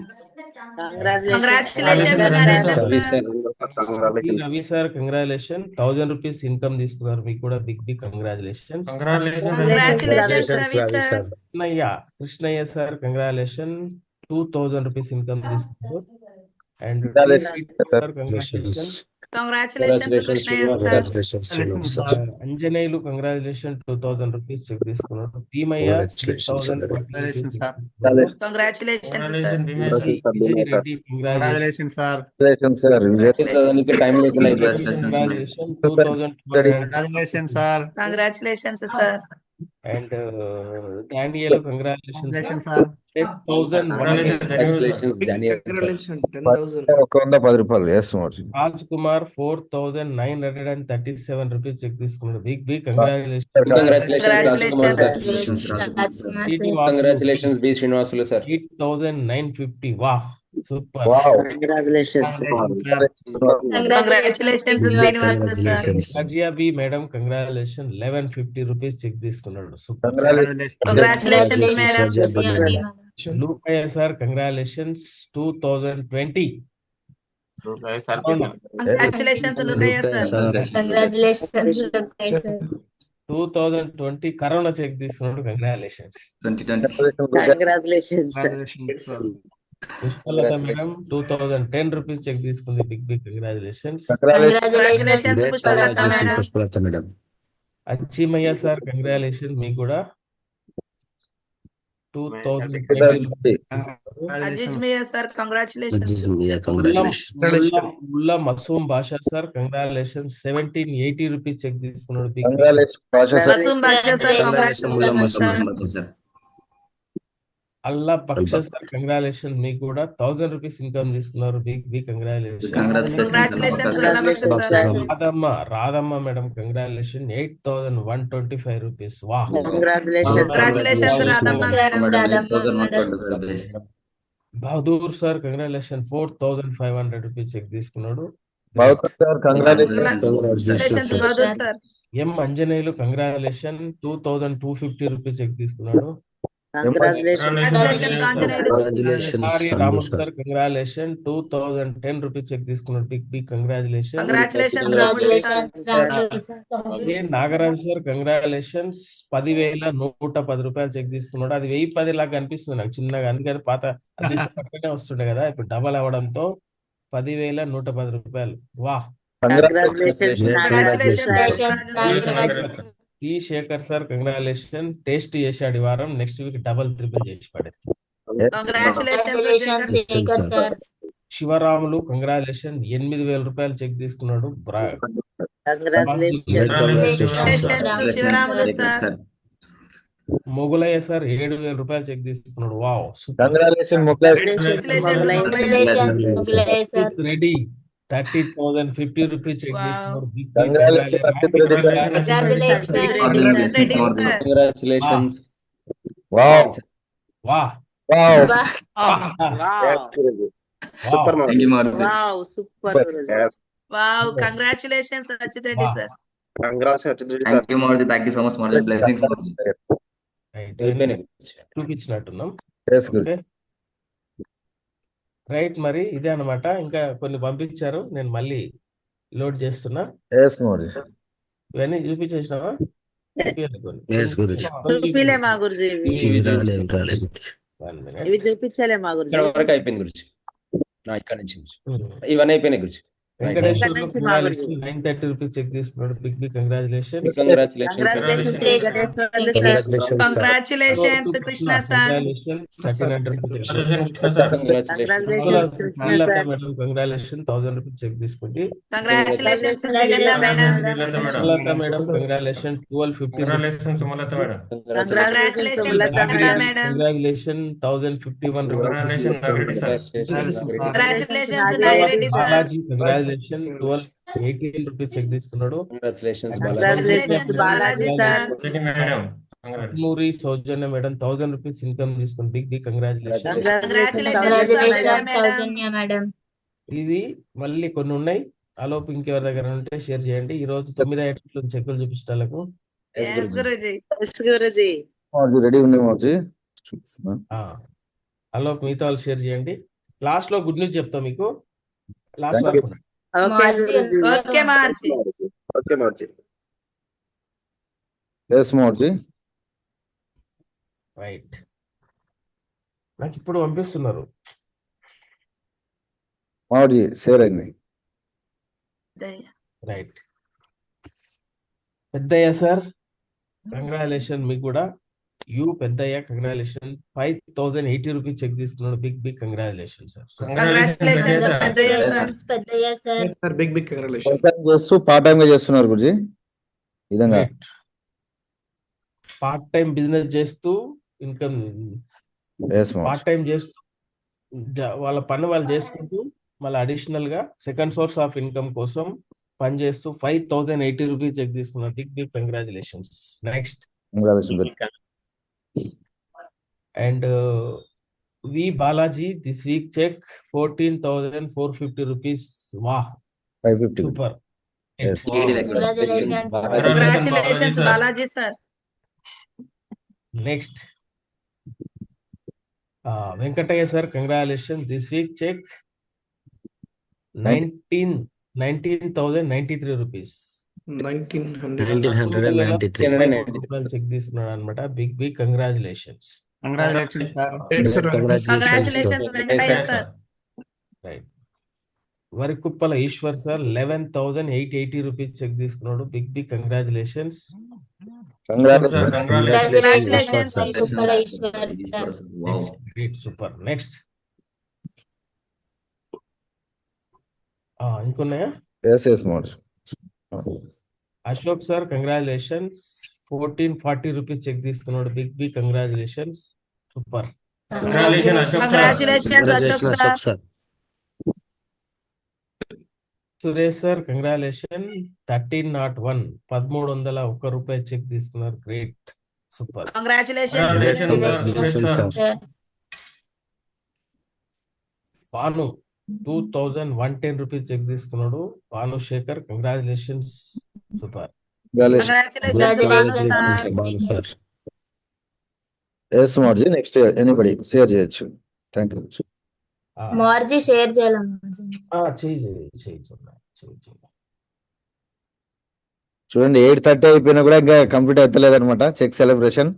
Ravi sir congratulation 1,000 rupees income తీసుకున్నారు. మీకు కూడా big congratulation. Krishnaiah sir congratulation 2,000 rupees income తీసుకున్నారు. And Anjaneyulu congratulation 2,000 rupees check తీసుకున్నారు. Bheemaiah 6,000 Congratulations, sir. And Daniel congratulations sir 10,000 Congratulations, Daniel, sir. Congratulation 10,000 110 yes Marji. Raj Kumar 4,937 rupees check తీసుకున్నాడు. Big congratulation. Congratulations, Congratulations, B. Srinivasulu, sir. 8,950. వాహ్ super. Congratulations. Congratulations Srinivasulu sir. Razia Bi madam congratulation 1150 rupees check తీసుకున్నాడు. Super. Congratulations madam. Lukaiah sir congratulations 2020. Congratulations Lukaiah sir. Congratulations 2020 corona cheque తీసుకున్నాడు. Congratulations. Congratulations. Pushpalatha madam 2010 rupees cheque తీసుకుంది. Big congratulations. Congratulations Pushpalatha madam. Pushpalatha madam. Achimaiah sir congratulation మీకు కూడా 2020 Azizmiya sir congratulations. Mulla Masoom Basha sir congratulation 1780 rupees check తీసుకున్నాడు. Big Masoom Basha sir congratulations. Alla Paksha sir congratulation మీకు కూడా 1000 rupees income తీసుకున్నారు. Big congratulation. Radhamma madam congratulation 8,125 rupees. వాహ్ Bahadur sir congratulation 4,500 rupees check తీసుకున్నాడు. M Anjaneyulu congratulation 2,250 rupees check తీసుకున్నాడు. Raman sir congratulation 2,010 rupees check తీసుకున్నాడు. Big congratulation. Nagaraj sir congratulations 10,110 రూపాయలు cheque తీసుకున్నాడు. అది 1,010 లాగా అనిపిస్తుంది నాకు చిన్నగా, అందుకని పాత పక్కనే వస్తుండే కదా, ఇప్పుడు డబల్ అవడంతో 10,110 రూపాయలు. వాహ్. T Shekhar sir congratulation taste చేశాడు ఈ వారం. నెక్స్ట్ వీక్ డబల్ ట్రిపుల్ చేసి పడేది. శివరాములు కంగ్రాచులేషన్ 8,000 రూపాయలు చెక్ తీసుకున్నాడు. మొగులయ్య సార్ 7,000 రూపాయలు చెక్ తీసుకున్నాడు. వావ్ రెడీ 30,050 రూపీస్ చెక్ తీసుకున్నాడు. Congratulations. Super. Wow congratulations Achit Reddy sir. Thank you so much, Marji. Blessings, Marji. చూపించినట్టున్నాం. రైట్, మరి ఇదే అన్నమాట. ఇంకా కొన్ని పంపించారు, నేను మళ్ళీ లోడ్ చేస్తున్నా. ఇవన్నీ చూపించేసినావా? చూపిలే మా గురుజీ, ఇవి చూపించలే మా గురుజీ. అయిపోయింది గురించి, ఇక్కడ నుంచి ఇవన్నీ అయిపోయినాయి గురించి. వెంకటేశ్వర్లు 930 రూపీస్ చెక్ తీసుకున్నాడు. Big congratulation. Congratulations Krishna sir. Congratulation 1000 rupees cheque తీసుకుంది. Congratulations madam congratulation 1250. Congratulation 1051 rupees. Balaji congratulation 1218 rupees check తీసుకున్నాడు. Moori Soujanya madam 1000 rupees income తీసుకుని బిగ్ కంగ్రాచులేషన్. ఇది మళ్ళీ కొన్ని ఉన్నాయి, ఆలోపు ఇంకెవరి దగ్గర ఉంటే షేర్ చేయండి. ఈ రోజు 9 ఐటమ్లు చెక్కులు చూపించడానికి ఆలోపు మిగతా వాళ్ళు షేర్ చేయండి. లాస్ట్ లో గుడ్ న్యూస్ చెప్తాం మీకు. లాస్ట్ వరకు రైట్. నాకు ఇప్పుడు పంపిస్తున్నారు. రైట్, పెద్దయ్య సార్ కంగ్రాచులేషన్ మీకు కూడా. యూ పెద్దయ్య కంగ్రాచులేషన్ 5,080 రూపీస్ చెక్ తీసుకున్నాడు. Big congratulation sir. Big congratulation. Part time గా చేస్తున్నారు గురుజీ. పార్ట్ టైం బిజినెస్ చేస్తూ income yes Maoji. Part time చేస్తూ వాళ్ళ పని వాళ్ళు చేసుకుంటూ మళ్ళీ అడిషనల్ గా సెకండ్ సోర్స్ ఆఫ్ ఇన్కమ్ కోసం పని చేస్తూ 5080 రూపీస్ చెక్ తీసుకున్నారు. Big congratulations. Next and V Balaji this week cheque 14,450 rupees. వా 550. Super. Yes. Congratulations Balaji sir. Next Venkataiah sir congratulation this week cheque 19,093 rupees. 1993. రూపాయలు చెక్ తీసుకున్నాడు అనమాట. Big congratulations. Congratulation sir. Congratulations Venkataiah sir. Right. Varikuppala Eshwar sir 11,880 rupees check తీసుకున్నాడు. Big congratulations. Congratulations great super. Next ఇంకొన్నాయా? Yes Mavoji. Ashok sir congratulations 1440 rupees check తీసుకున్నాడు. Big congratulations. Super. Congratulations Ashok sir. Suresh sir congratulation 1301 1301 రూపాయి cheque తీసుకున్నారు. Great super. Congratulations. Bhanu 2,110 rupees check తీసుకున్నాడు. Bhanu Shekar congratulations. Super. Yes Mavoji. Next anybody share చేయొచ్చు. Thank you. Marji share చేయాలి. చూడండి 8:30 అయిపోయినా కూడా ఇంకా కంప్లీట్ అవుతలేదు అనమాట చెక్ సెలబ్రేషన్.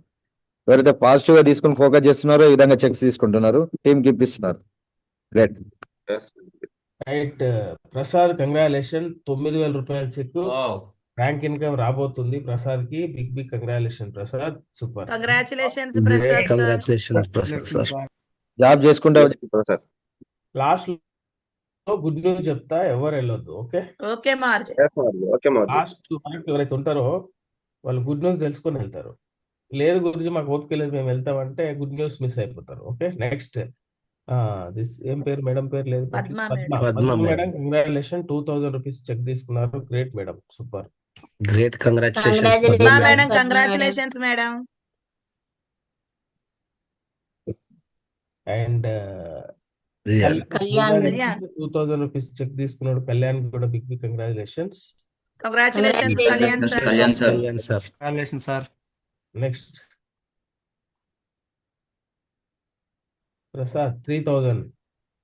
ఎవరైతే పాజిటివ్ గా తీసుకుని ఫోకస్ చేస్తున్నారో ఈ విధంగా చెక్స్ తీసుకుంటున్నారు, టీమ్ కి ఇప్పిస్తున్నారు. గ్రేట్. రైట్. ప్రసాద్ కంగ్రాచులేషన్ 9,000 రూపాయల చెక్. ర్యాంక్ ఇన్కమ్ రాబోతుంది ప్రసాద్ కి. Big congratulation Prasad. Super. Congratulations Prasad sir. Job చేసుకుంటే సార్ లాస్ట్ లో గుడ్ న్యూస్ చెప్తా, ఎవరు వెళ్ళొద్దు. Okay okay మార్జ్. లాస్ట్ వరకు ఎవరైతే ఉంటారో వాళ్ళు గుడ్ న్యూస్ తెలుసుకొని వెళ్తారు. లేదు గురించి మాకు ఓపిక లేదు మేము వెళ్తామంటే గుడ్ న్యూస్ మిస్ అయిపోతారు. ఓకే నెక్స్ట్ దిస్ ఏం పేరు మేడం పేరు లేదు. Padma Padma madam congratulation 2,000 rupees check తీసుకున్నారు. Great madam. Super. Great congratulations madam. Congratulations madam. And Kalyan 2,000 rupees check తీసుకున్నాడు. కళ్యాణ్ కూడా big congratulations. Congratulations Kalyan sir. Sir. Next Prasad 3,000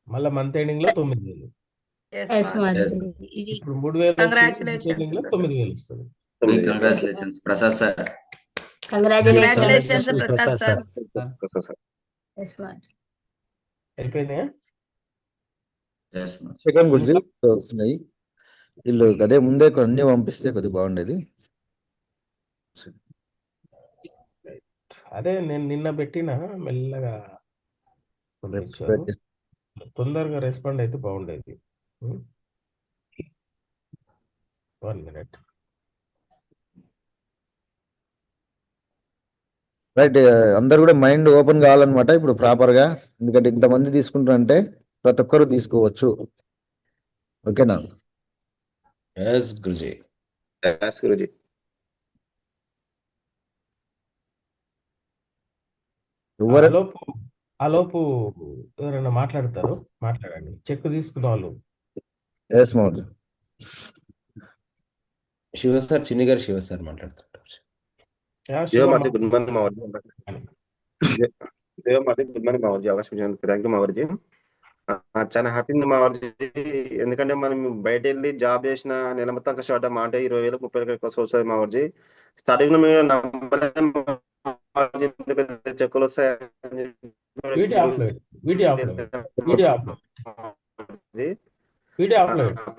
మళ్ళీ మంత్ ఎండింగ్ లో 9,000. ఇప్పుడు 3,000 ఎండింగ్ లో 9,000 వస్తుంది. Congratulations Prasad sir. Congratulations Prasad sir. అయిపోయినాయా? సెకండ్ గురించి వస్తున్నాయి. వీళ్ళు అదే ముందే కొన్ని పంపిస్తే కొద్దిగా బాగుండేది. అదే నేను నిన్న పెట్టిన మెల్లగా తొందరగా రెస్పాండ్ అయితే బాగుండేది. 1 minute. రైట్. అందరు కూడా మైండ్ ఓపెన్ కావాలన్నమాట ఇప్పుడు ప్రాపర్ గా. ఎందుకంటే ఇంతమంది తీసుకుంటారంటే ప్రతి ఒక్కరు తీసుకోవచ్చు. ఓకేనా? ఎస్ గురుజీ. ఆలోపు ఎవరైనా మాట్లాడతారు, మాట్లాడండి. చెక్ తీసుకున్న వాళ్ళు. ఎస్ మోహన్. శివ సార్, చిన్ని గారు శివ సార్ మాట్లాడుతుంటారు. Good morning Mavarji. అవకాశం ఇచ్చినందుకు థ్యాంక్ యూ మావర్జీ. చాలా హ్యాపీ ఉంది మావర్జీ. ఎందుకంటే మనం బయట వెళ్ళి జాబ్ చేసిన నెల మొత్తం కష్టపడ్డాం అంటే 20,000 30,000 ఎక్కువ వస్తుంది మావర్జీ. స్టార్టింగ్ లో మీరు చెక్కులు వస్తాయని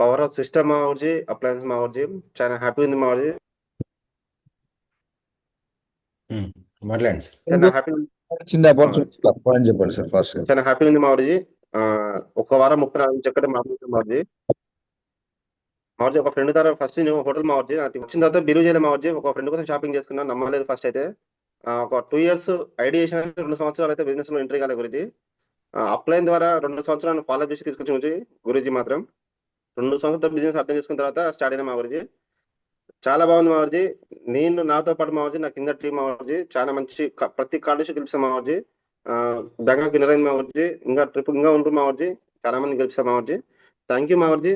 పవర్ ఆఫ్ సిస్టమ్ మావర్జీ, అప్లయన్స్ మావర్జీ. చాలా హ్యాపీ ఉంది మావర్జీ. మాట్లాడండి సార్. చాలా హ్యాపీ చెప్పండి సార్ ఫాస్ట్. చాలా హ్యాపీ ఉంది మావర్జీ. ఒక వారం 34 చక్కటి మాట్లాడుతుంది మావర్జీ. మావర్జీ ఒక ఫ్రెండ్ ద్వారా ఫస్ట్ నేను హోటల్ మావర్జీ వచ్చిన తర్వాత బిల్లు చేయలేదు మావర్జీ. ఒక ఫ్రెండ్ కోసం షాపింగ్ చేసుకున్నా, నమ్మలేదు ఫస్ట్ అయితే. ఒక 2 years ఐడియేషన్ 2 సంవత్సరాలు అయితే బిజినెస్ లో ఎంట్రీ కాలే గురుజీ. అప్లైన్ ద్వారా 2 సంవత్సరాలు ఫాలో చేసి తీసుకొచ్చి గురుజీ మాత్రం 2 సంవత్సరాల బిజినెస్ అర్థం చేసుకున్న తర్వాత స్టార్ట్ అయిన మా గురుజీ. చాలా బాగుంది మా గురుజీ. నేను నాతో పాటు మా గురుజీ, నా కింద టీం మా గురుజీ చాలా మంచి ప్రతి కాంటెస్ట్ గెలిపిస్తాం మా గురుజీ. బ్యాంకాక్ విన్నర్ అయింది మా గురుజీ. ఇంకా ట్రిప్ ఇంకా ఉంటుంది మా గురుజీ. చాలా మంది గెలిపిస్తాం మా గురుజీ. థ్యాంక్ యూ మా గురుజీ.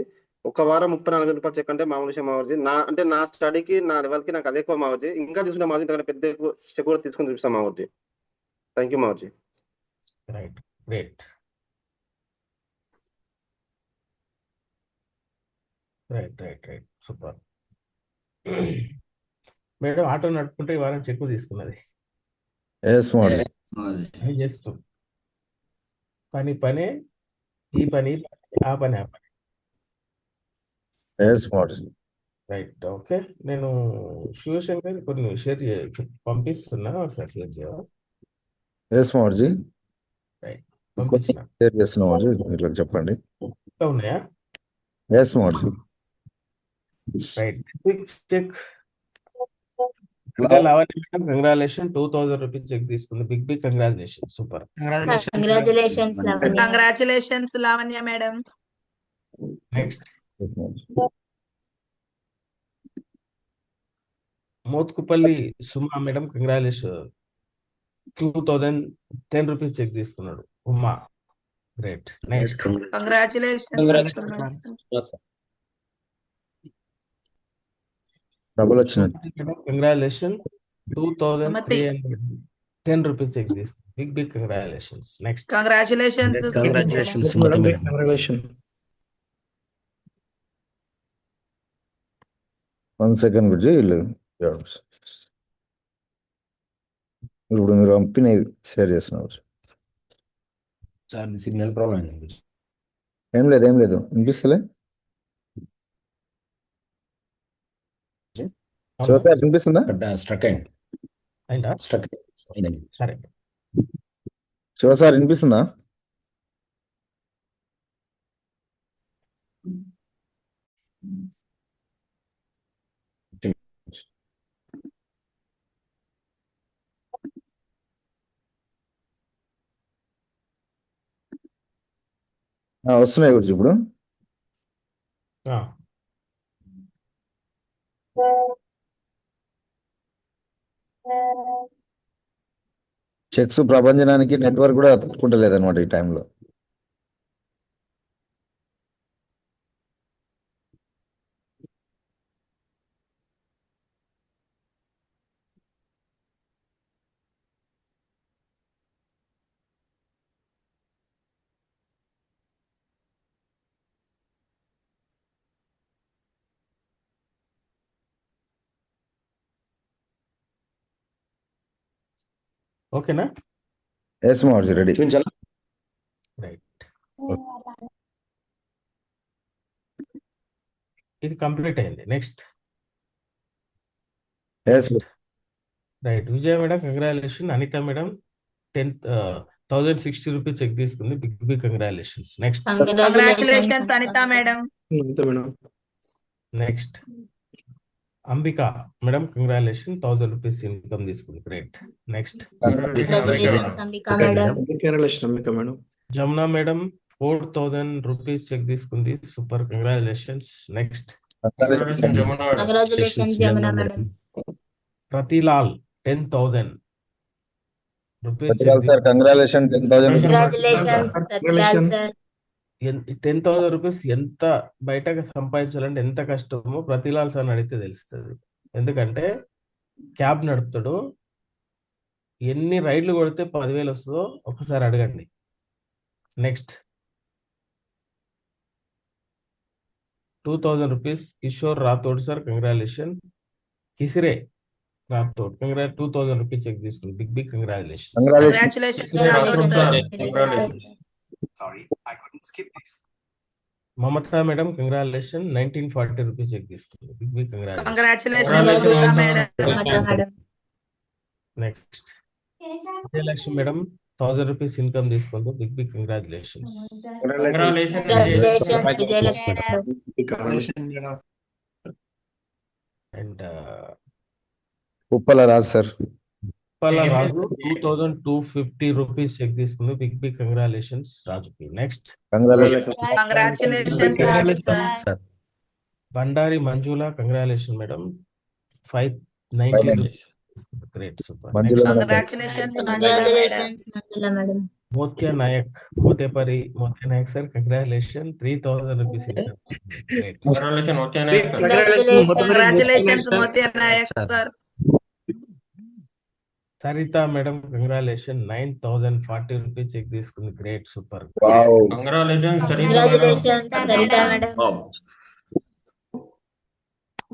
ఒక వారం 34 రూపాయలు చెక్ అంటే మామూలు విషయం మా గురుజీ. నా స్టడీకి నా లెవెల్కి నాకు అదే ఎక్కువ మా గురుజీ. ఇంకా తీసుకుంటే మా గురుజీ ఇంతకంటే పెద్ద చెక్ కూడా తీసుకొని చూపిస్తాం మా గురుజీ. థ్యాంక్ యూ మా Guruji. Right, great, right, super. Madam auto నడుపుకుంటే ఈ వారం చెక్కు తీసుకున్నది. ఎస్ మోడీ. అది చేస్తూ పనే, ఈ పని ఆ పని. ఎస్ మోడీ. Right, okay. నేను శివశంకర్ కొన్ని షేర్ పంపిస్తున్నా, ఒకసారి షేర్ చేయవా? ఎస్ మోడీ. రైట్, పంపించిన. షేర్ చేస్తున్నా మోడీ, ఇట్లా చెప్పండి. ఇంకా ఉన్నాయా? Yes Modi. Right, quick check. ఇంకా Lavanya madam congratulation, 2000 rupees cheque తీసుకుంది. Big congratulation, super. Congratulations Lavanya. Congratulations Lavanya madam. Next yes Modi. Motkupalli Suma madam congratulation, 2010 rupees check తీసుకున్నాడు. Uma, great. Next congratulations. Double వచ్చినట్టు. కంగ్రాచులేషన్, 2310 రూపీస్ చెక్ తీసుకున్నాడు. Big congratulations. Next congratulations. Congratulations Sumathi madam. Congratulation. 1 second గురించి వీళ్ళు ఇప్పుడు మీరు పంపిన share చేస్తున్నారు. సార్ సిగ్నల్ ప్రాబ్లం అండి. ఏం లేదు వినిపిస్తలే. చూస్తే వినిపిస్తుందా? స్ట్రక్ అయింది. అయిందా? స్ట్రక్ అయిందండి. సరే, సార్ వినిపిస్తుందా? వస్తున్నాయి గురించి ఇప్పుడు. చెక్స్ ప్రపంచనానికి నెట్వర్క్ కూడా తట్టుకుంటలేదన్నమాట ఈ టైంలో. ఓకేనా? Yes Modi, ready. చూపించాలా? రైట్, ఇది కంప్లీట్ అయింది. Next right, Vijaya madam congratulation. Anitha madam 1060 rupees cheque తీసుకుంది. Big congratulations. Next congratulations Anitha madam. Next Ambika madam congratulation, 1000 rupees income తీసుకుంది. Great. Next congratulations Ambika madam. Congratulation Ambika madam. Jamuna madam 4000 rupees cheque తీసుకుంది. Super, congratulations. Next congratulations Jamuna madam. Pratilal 10,000 rupees sir congratulation, 10,000. Congratulations Pratilal sir. 10,000 rupees ఎంత బయటకు సంపాదించాలంటే ఎంత కష్టమో ప్రతిలాల్ sir అడిగితే తెలుస్తుంది. ఎందుకంటే క్యాబ్ నడుపుతాడు. ఎన్ని రైడ్లు కొడితే 10,000 వస్తుందో ఒకసారి అడగండి. Next 2000 rupees Kishore Rathod sir congratulation. కిసిరే రాథోడ్ 2000 రూపీస్ చెక్ తీసుకుంది. Big congratulation. Mamata madam congratulation, 1940 rupees cheque తీసుకుంది. Big congratulation. Next Vijayalakshmi madam 1000 rupees income తీసుకుంది. Big congratulations. And Uppala Raj sir Palla Raju 2250 rupees cheque తీసుకుంది. బిగ్ కంగ్రాచులేషన్స్ రాజుకి. Next congratulations Raju sir. Bandari Manjula congratulation madam 590 rupees. Great super. Manjula madam congratulations congratulations Manjula madam. Motya Naik మోత్య Naik sir congratulation 3000 rupees. Great. Congratulations Motya Naik sir. Saritha madam congratulation 9040 rupees cheque తీసుకుంది. Great super. Wow congratulations Saritha madam.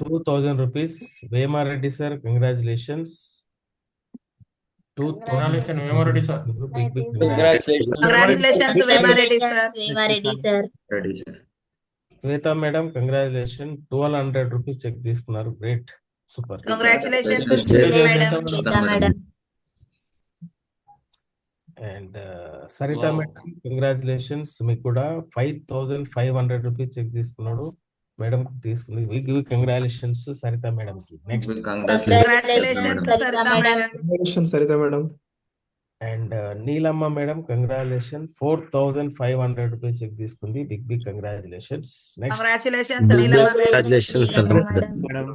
2000 rupees Vemareddy sir congratulations. Congratulations Vemareddy sir. Vemareddy sir. Swetha madam congratulation 1200 rupees check తీసుకున్నారు. Great super. Congratulations madam. Swetha madam. And Saritha madam congratulations మీకు కూడా 5500 rupees check తీసుకున్నాడు. Madam తీసుకుంది. Give congratulations Saritha madam కి. Next congratulations Saritha madam. Saritha madam. And Neelamma madam congratulation 4500 rupees cheque తీసుకుంది. Big congratulations. Next congratulations Congratulations, madam.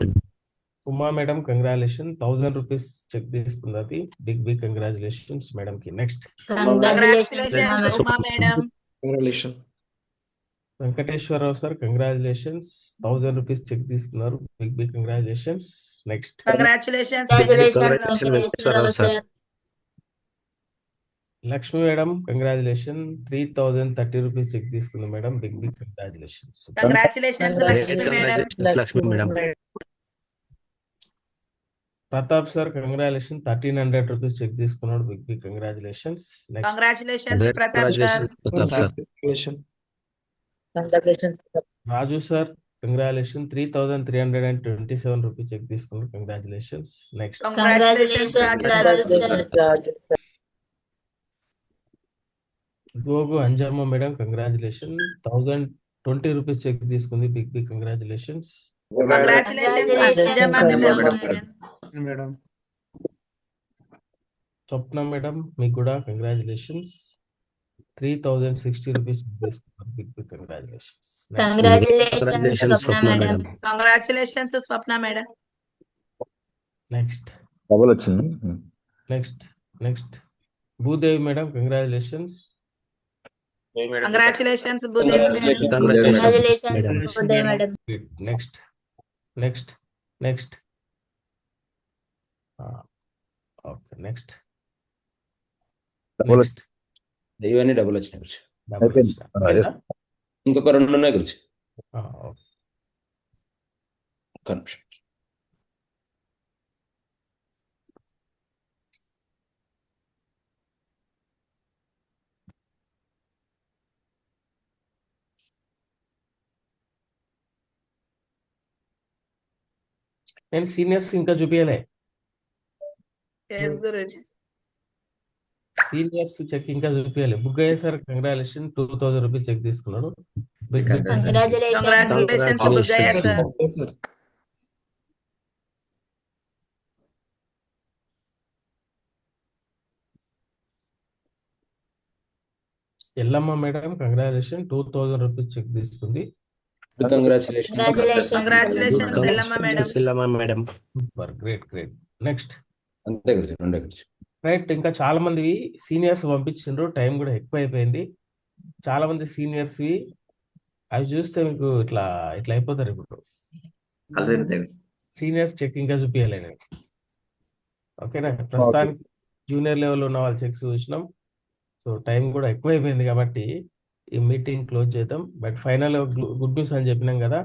Uma madam congratulation 1000 rupees cheque తీసుకుంది. అది big congratulations madam కి. Next congratulations Uma madam. Congratulation. Venkateswararao sir congratulations 1000 rupees check తీసుకున్నారు. Big congratulations. Next congratulations Venkateswararao sir. Lakshmi madam congratulation 3030 rupees cheque తీసుకుంది madam. Big congratulations. Congratulations Lakshmi madam. Lakshmi madam. Pratap sir congratulation 1300 rupees check తీసుకున్నాడు. Big congratulations. Next congratulations Great Pratap sir. congratulations, Pratap sir. Raju sir congratulation 3327 rupees check తీసుకున్నాడు. Congratulations. Next congratulations Raju sir. Gogu Anjamma madam congratulation 1020 rupees cheque తీసుకుంది. Big congratulations. Congratulations Anjamma madam. Madam. Swapna madam మీకు కూడా congratulations 3060 rupees తీసుకున్నారు. Big congratulations. Congratulations Swapna madam. Congratulations Swapna madam. Next double వచ్చింది. Next Bhudevi madam congratulations. Congratulations Bhudevi madam. Congratulations Uday madam. Next okay. Next double ఇవన్నీ double వచ్చినాయి గురించి. అయిపోయింది. yes. ఇంకొక 2 ఉన్నాయి గురించి. ఒక్క నిమిషం. నేను సీనియర్స్ ఇంకా చూపించలే. Yes, గురూజీ. సీనియర్స్ చెక్ ఇంకా చూపించాలి. Buggaiah sir congratulation 2000 rupees check తీసుకున్నాడు. Big congratulations Buggaiah sir. Yellamma madam congratulation 2000 rupees cheque తీసుకుంది. Congratulations Yellamma madam. Sillamma madam. Super. Great. Next అంతే గురించి 2 గురించి. రైట్. ఇంకా చాలా మంది సీనియర్స్ పంపించిండ్రు. టైం కూడా ఎక్కువ అయిపోయింది. చాలా మంది సీనియర్స్ అవి చూస్తే మీకు ఇట్లా అయిపోతారు. ఇప్పుడు సీనియర్స్ చెక్ ఇంకా చూపించలే నేను. ఓకేనా. ప్రస్తుతానికి జూనియర్ లెవెల్ ఉన్న వాళ్ళ చెక్స్ చూసినాం. సో టైం కూడా ఎక్కువ అయిపోయింది కాబట్టి ఈ మీటింగ్ క్లోజ్ చేద్దాం. బట్ ఫైనల్ గుడ్ న్యూస్ అని చెప్పినాం కదా.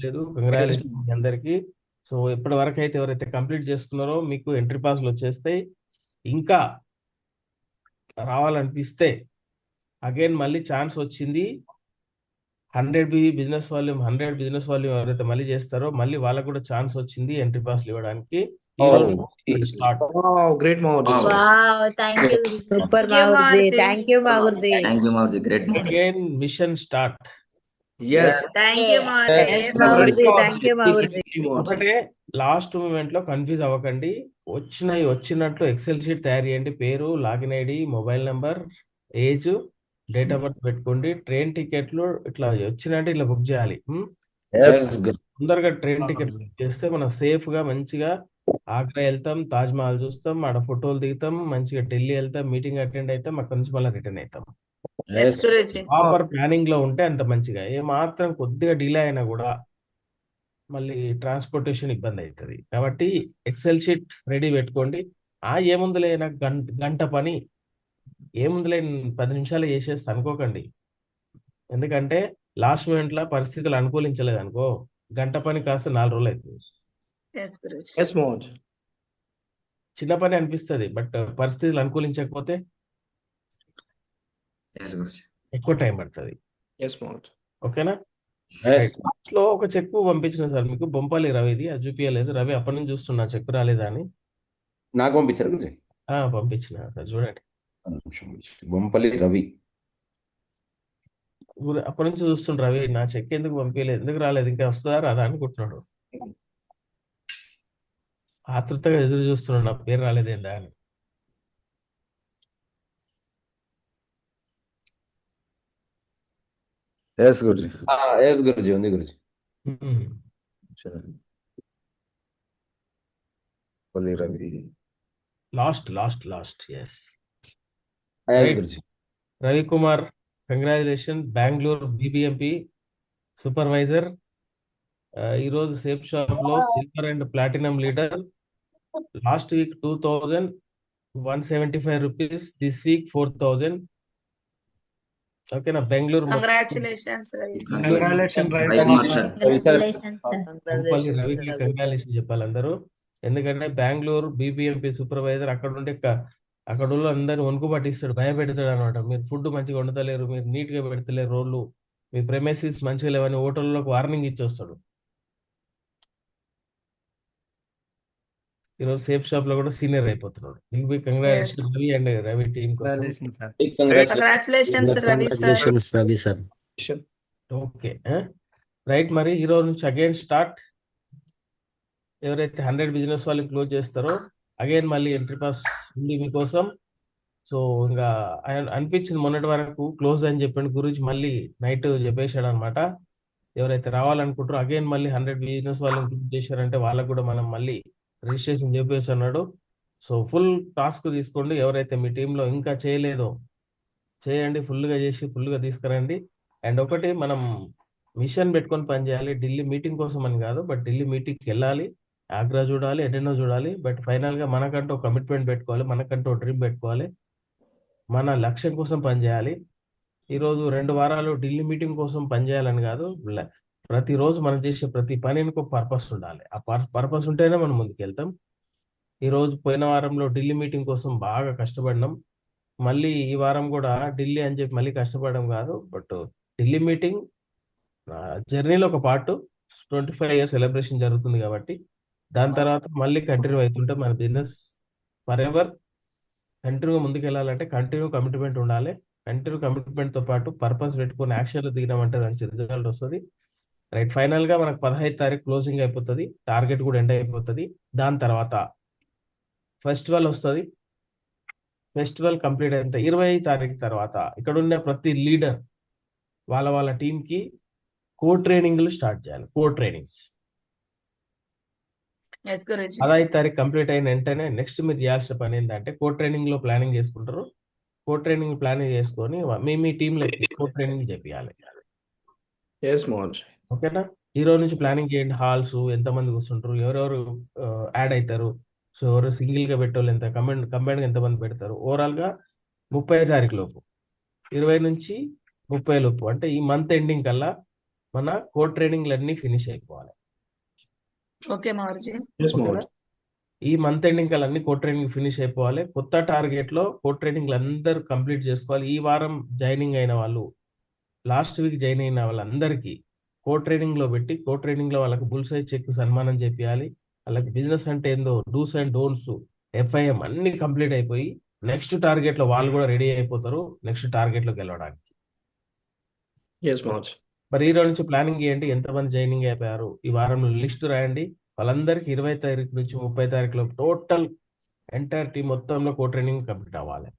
లేదు. కంగ్రాచులేషన్ మీ అందరికి. సో ఇప్పటి వరకు అయితే ఎవరైతే కంప్లీట్ చేసుకున్నారో మీకు ఎంట్రీ పాస్లు వచ్చేస్తాయి. ఇంకా రావాలనిపిస్తే అగైన్ మళ్ళీ ఛాన్స్ వచ్చింది. 100 బిజినెస్ వాల్యూమ్ ఎవరైతే మళ్ళీ చేస్తారో మళ్ళీ వాళ్ళకు కూడా ఛాన్స్ వచ్చింది ఎంట్రీ పాస్లు ఇవ్వడానికి. Start. Great Mavarji. Wow thank you. Super Mavuji. Thank you Mavuji. Great. Again mission start. Yes. Thank you Mavarji. Yes, yes Mavarji. Mavarji. Thank you Mavarji. ఒకటే లాస్ట్ మూమెంట్ లో కన్ఫ్యూజ్ అవ్వకండి. వచ్చినట్లు ఎక్సెల్ షీట్ తయారు చేయండి. పేరు, login ID, mobile number, age, date of birth పెట్టుకోండి. Train టికెట్లు ఇట్లా వచ్చినట్టు ఇట్లా బుక్ చేయాలి. Yes, తొందరగా ట్రైన్ టికెట్ బుక్ చేస్తే మనం సేఫ్ గా మంచిగా ఆగ్రా వెళ్తాం, తాజ్ మహల్ చూస్తాం, ఆడ ఫోటోలు దిగుతాం, మంచిగా ఢిల్లీ వెళ్తాం, మీటింగ్ అటెండ్ అవుతాం, అక్కడి నుంచి మళ్ళీ రిటర్న్ అవుతాం. ఎస్ గురుజీ. ప్రాపర్ ప్లానింగ్ లో ఉంటే అంత మంచిగా. ఏ మాత్రం కొద్దిగా డిలే అయినా కూడా మళ్ళీ ట్రాన్స్పోర్టేషన్ ఇబ్బంది అవుతుంది. కాబట్టి ఎక్సెల్ షీట్ రెడీ పెట్టుకోండి. ఏముందిలే నాకు గంట పని, ఏముందిలే 10 నిమిషాలు చేసేస్తా అనుకోకండి. ఎందుకంటే లాస్ట్ మూమెంట్ లో పరిస్థితులు అనుకూలించలేదు అనుకో, గంట పని కాస్త 4 రోజులు అవుతుంది. ఎస్ గురుజీ. Yes, Mavarji. చిన్న పని అనిపిస్తుంది, బట్ పరిస్థితులు అనుకూలించకపోతే ఎస్ గురుజీ. ఎక్కువ టైం పడుతుంది. Yes, Mavarji. ఓకేనా? yes. లాస్ట్ లో ఒక చెక్కు పంపించిన సార్ మీకు, బొంపాలి రవిది, అది చూపించలేదు. రవి అప్పటి నుంచి చూస్తున్నా చెక్కు రాలేదా అని. నాకు పంపించారు గురుజీ. పంపించిన సార్, చూడండి. ఒక్క నిమిషం గురుజీ. బొంపల్లి రవి. అప్పటి నుంచి చూస్తుండ్రు రవి, నా చెక్ ఎందుకు పంపించలేదు, ఎందుకు రాలేదు, ఇంకా వస్తుందా రాదా అనుకుంటున్నాడు. ఆతృతగా ఎదురు చూస్తున్నాడు, నా పేరు రాలేదేందా అని. Yes, Guruji. ఎస్ గురుజీ, ఉంది Guruji. Pali Ravi. Last yes yes Right. Guruji. Ravikumar, congratulation, Bengaluru BBMP supervisor. ఈరోజు సేఫ్ షాప్ లో silver and platinum leader. Last week 2175 rupees, this week 4000. ఓకేనా? Bengaluru congratulations Ravi sir. Congratulation right Ravikumar Kumar sir. Sir. Congratulations, sir. Bompalli రవికి congratulation చెప్పాలి అందరూ. ఎందుకంటే Bengaluru BBMP supervisor అక్కడ ఉంటే అక్కడ వాళ్ళు అందరిని వణుకు పట్టిస్తాడు, భయపెడతాడు అనమాట. మీరు ఫుడ్ మంచిగా వండుతలేరు, మీరు నీట్ గా పెడతలేరు, రోడ్లు మీ ప్రెమిసెస్ మంచిగా లేవని హోటల్లోకి వార్నింగ్ ఇచ్చొస్తాడు. ఈరోజు సేఫ్ షాప్ లో కూడా సీనియర్ అయిపోతున్నాడు. మీకు congratulation Yes. Ravi and Ravi team కోసం. Congratulation sir. Congratulations Ravi sir. Congratulations Ravi sir. Okay right. మరి ఈ రోజు నుంచి అగైన్ స్టార్ట్. ఎవరైతే 100 బిజినెస్ వాళ్ళు క్లోజ్ చేస్తారో అగైన్ మళ్ళీ ఎంట్రీ పాస్ ఉంది మీకోసం. సో ఇంకా అనిపించింది మొన్నటి వరకు క్లోజ్ అని చెప్పండి గురించి, మళ్ళీ నైట్ చెప్పేశాడు అనమాట. ఎవరైతే రావాలనుకుంటారో అగైన్ మళ్ళీ 100 బిజినెస్ వాళ్ళని క్లోజ్ చేశారంటే వాళ్ళకు కూడా మనం మళ్ళీ రిజిస్ట్రేషన్ చెప్పేసి అన్నాడు. సో ఫుల్ టాస్క్ తీసుకోండి. ఎవరైతే మీ టీంలో ఇంకా చేయలేదో చేయండి, ఫుల్గా చేసి ఫుల్గా తీసుకురండి. అండ్ ఒకటి, మనం మిషన్ పెట్టుకొని పని చేయాలి. ఢిల్లీ మీటింగ్ కోసం అని కాదు, బట్ ఢిల్లీ మీటింగ్కి వెళ్ళాలి, ఆగ్రా చూడాలి, ఎటెన్నో చూడాలి. బట్ ఫైనల్గా మనకంటూ ఒక కమిట్మెంట్ పెట్టుకోవాలి, మనకంటూ ఒక డ్రీమ్ పెట్టుకోవాలి, మన లక్ష్యం కోసం పనిచేయాలి. ఈరోజు 2 వారాలు ఢిల్లీ మీటింగ్ కోసం పనిచేయాలని కాదు, ప్రతిరోజు మనం చేసే ప్రతి పనికి ఒక పర్పస్ ఉండాలి. ఆ పర్పస్ ఉంటేనే మనం ముందుకెళ్తాం. ఈరోజు పోయిన వారంలో ఢిల్లీ మీటింగ్ కోసం బాగా కష్టపడినాం. మళ్ళీ ఈ వారం కూడా ఢిల్లీ అని చెప్పి మళ్ళీ కష్టపడడం కాదు, బట్ ఢిల్లీ మీటింగ్ జర్నీలో ఒక పార్ట్. 25 ఇయర్స్ సెలబ్రేషన్ జరుగుతుంది కాబట్టి దాని తర్వాత మళ్ళీ కంటిన్యూ అవుతుంటే మన బిజినెస్ ఫర్ ఎవర్ కంటిన్యూ ముందుకు వెళ్ళాలంటే కంటిన్యూ కమిట్మెంట్ ఉండాలి. కంటిన్యూ కమిట్మెంట్ తో పాటు పర్పస్ పెట్టుకుని యాక్షన్లు దిగినామంటే దానికి రిజల్ట్ వస్తుంది. రైట్. ఫైనల్ గా మనకు 15 తారీఖు క్లోజింగ్ అయిపోతుంది, టార్గెట్ కూడా ఎండ్ అయిపోతుంది. దాని తర్వాత ఫెస్టివల్ వస్తుంది. ఫెస్టివల్ కంప్లీట్ అయిన 20 తారీఖు తర్వాత ఇక్కడ ఉన్న ప్రతి లీడర్ వాళ్ళ టీంకి ట్రైనింగ్లు స్టార్ట్ చేయాలి. Trainings yes Guruji. 15 తారీఖు కంప్లీట్ అయిన వెంటనే నెక్స్ట్ మీరు చేయాల్సిన పని ఏంటంటే ట్రైనింగ్ లో ప్లానింగ్ చేసుకుంటారు. ట్రైనింగ్ ప్లానింగ్ చేసుకొని మీ టీంలో ట్రైనింగ్ చేపియాలి. Yes, Mavarji. ఓకేనా? ఈ రోజు నుంచి ప్లానింగ్ చేయండి. హాల్స్ ఎంతమంది కూర్చుంటారు, ఎవరెవరు యాడ్ అవుతారు, సో ఎవరు సింగిల్ గా పెట్టేవాళ్ళు ఎంత, కంబైన్ గా ఎంతమంది పెడతారు. ఓవరాల్ గా 30 తారీఖు లోపు, 20 నుంచి 30 లోపు, అంటే ఈ మంత్ ఎండింగ్ కల్లా మన ట్రైనింగ్లు అన్ని ఫినిష్ అయిపోవాలి. ఓకే మావర్జీ. Yes, ఓకేనా? Mavarji. ఈ మంత్ ఎండింగ్ కల్లా అన్ని ట్రైనింగ్ ఫినిష్ అయిపోవాలి. కొత్త టార్గెట్ లో ట్రైనింగ్లు అందరూ కంప్లీట్ చేసుకోవాలి. ఈ వారం జాయినింగ్ అయిన వాళ్ళు, లాస్ట్ వీక్ జాయిన్ అయిన వాళ్ళందరికీ ట్రైనింగ్ లో పెట్టి ట్రైనింగ్ లో వాళ్ళకి బుల్ సైజ్ చెక్ సన్మానం చేపియాలి. వాళ్ళకి బిజినెస్ అంటే ఏందో, డూస్ అండ్ డోంట్స్, FIM అన్ని కంప్లీట్ అయిపోయి నెక్స్ట్ టార్గెట్ లో వాళ్ళు కూడా రెడీ అయిపోతారు నెక్స్ట్ టార్గెట్ లోకి వెళ్ళడానికి. Yes, Mavarji. మరి ఈ రోజు నుంచి ప్లానింగ్ చేయండి, ఎంతమంది జాయినింగ్ అయిపోయారు ఈ వారంలో లిస్ట్ రాయండి. వాళ్ళందరికీ 20 తారీఖు నుంచి 30 తారీఖులో టోటల్ ఎంటైర్ టీం మొత్తంలో ట్రైనింగ్ కంప్లీట్ అవ్వాలి.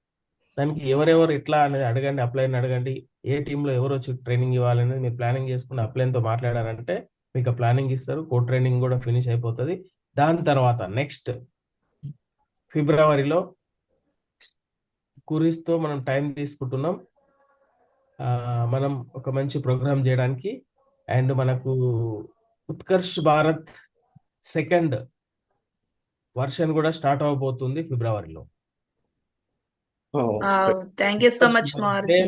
దానికి ఎవరెవరు ఎట్లా అనేది అడగండి, అప్లైని అడగండి. ఏ టీంలో ఎవరు వచ్చి ట్రైనింగ్ ఇవ్వాలనేది మీరు ప్లానింగ్ చేసుకుని అప్లైన్తో మాట్లాడారంటే మీకు ప్లానింగ్ ఇస్తారు. ట్రైనింగ్ కూడా ఫినిష్ అయిపోతుంది. దాని తర్వాత నెక్స్ట్ ఫిబ్రవరిలో కురీస్తో మనం టైం తీసుకుంటున్నాం. మనం ఒక మంచి ప్రోగ్రామ్ చేయడానికి. అండ్ మనకు ఉత్కర్ష్ భారత్ సెకండ్ వర్షన్ కూడా స్టార్ట్ అవబోతుంది ఫిబ్రవరిలో. Thank you so much Mavarji.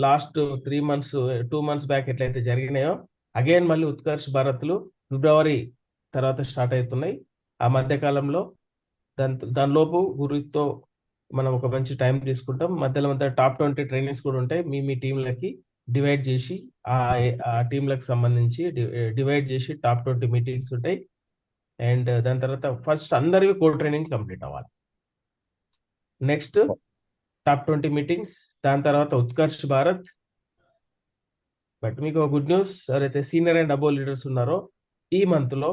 Last 3 months 2 months back ఎట్లయితే జరిగినాయో అగైన్ మళ్ళీ ఉత్కర్ష్ భారత్లు ఫిబ్రవరి తర్వాత స్టార్ట్ అవుతున్నాయి. ఆ మధ్య కాలంలో దానిలోపు గురితో మనం ఒక మంచి టైం తీసుకుంటాం. మధ్యలో టాప్ 20 ట్రైనింగ్స్ కూడా ఉంటాయి. మీ టీంలకి డివైడ్ చేసి ఆ టీంలకు సంబంధించి డివైడ్ చేసి టాప్ 20 మీటింగ్స్ ఉంటాయి. అండ్ దాని తర్వాత ఫస్ట్ అందరివి ట్రైనింగ్ కంప్లీట్ అవ్వాలి. నెక్స్ట్ టాప్ 20 మీటింగ్స్, దాని తర్వాత ఉత్కర్ష్ భారత్. బట్ మీకు గుడ్ న్యూస్, ఎవరైతే సీనియర్ అండ్ అబోవ్ లీడర్స్ ఉన్నారో ఈ మంత్లో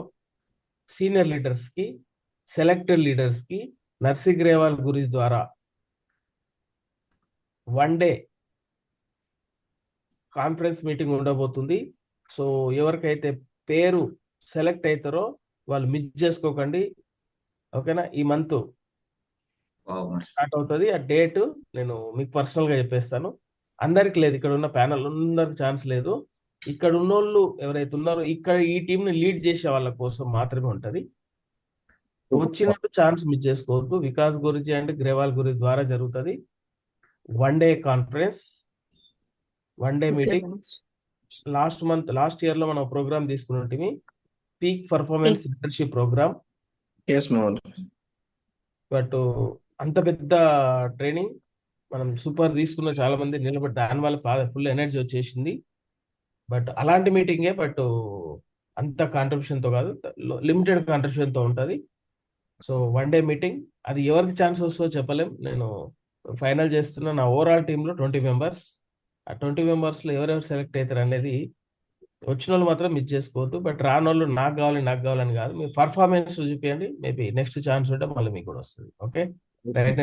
సీనియర్ లీడర్స్కి, సెలెక్టెడ్ లీడర్స్కి నర్సిగ్రేవాల్ గురి ద్వారా 1 day కాన్ఫరెన్స్ మీటింగ్ ఉండబోతుంది. సో ఎవరికైతే పేరు సెలెక్ట్ అవుతారో వాళ్ళు మిస్ చేసుకోకండి, ఓకేనా? ఈ మంత్ స్టార్ట్ అవుతుంది. ఆ డేట్ నేను మీకు పర్సనల్గా చెప్పేస్తాను. అందరికి లేదు, ఇక్కడ ఉన్న ప్యానల్ అందరికి ఛాన్స్ లేదు. ఇక్కడ ఉన్నోళ్ళు ఎవరైతే ఉన్నారో ఇక్కడ ఈ టీంని లీడ్ చేసే వాళ్ళ కోసం మాత్రమే ఉంటుంది. వచ్చినట్టు ఛాన్స్ మిస్ చేసుకోవద్దు. వికాస్ గురించి అండ్ గ్రేవాల్ గురి ద్వారా జరుగుతుంది. 1 day conference, 1 day meeting. Last year లో మనం ప్రోగ్రామ్ తీసుకున్నట్టు peak performance leadership programme. But అంత పెద్ద ట్రైనింగ్ మనం సూపర్ తీసుకున్న, చాలా మంది నిలబడి దానివల్ల ఫుల్ ఎనర్జీ వచ్చేసింది. బట్ అలాంటి మీటింగే, బట్ అంత కాంట్రిబ్యూషన్తో కాదు, లిమిటెడ్ కాంట్రిబ్యూషన్తో ఉంటుంది. సో 1 day మీటింగ్, అది ఎవరికి ఛాన్స్ వస్తుందో చెప్పలేం. నేను ఫైనల్ చేస్తున్న నా ఓవరాల్ టీంలో 20 members. ఆ 20 members లో ఎవరెవరు సెలెక్ట్ అవుతారు అనేది వచ్చిన వాళ్ళు మాత్రం మిస్ చేసుకోవద్దు. బట్ రాని వాళ్ళు నాకు కావాలని కాదు, మీ పర్ఫార్మెన్స్ చూపించండి. మేబీ నెక్స్ట్ ఛాన్స్ ఉంటే మళ్ళీ మీకు కూడా వస్తుంది. Okay right.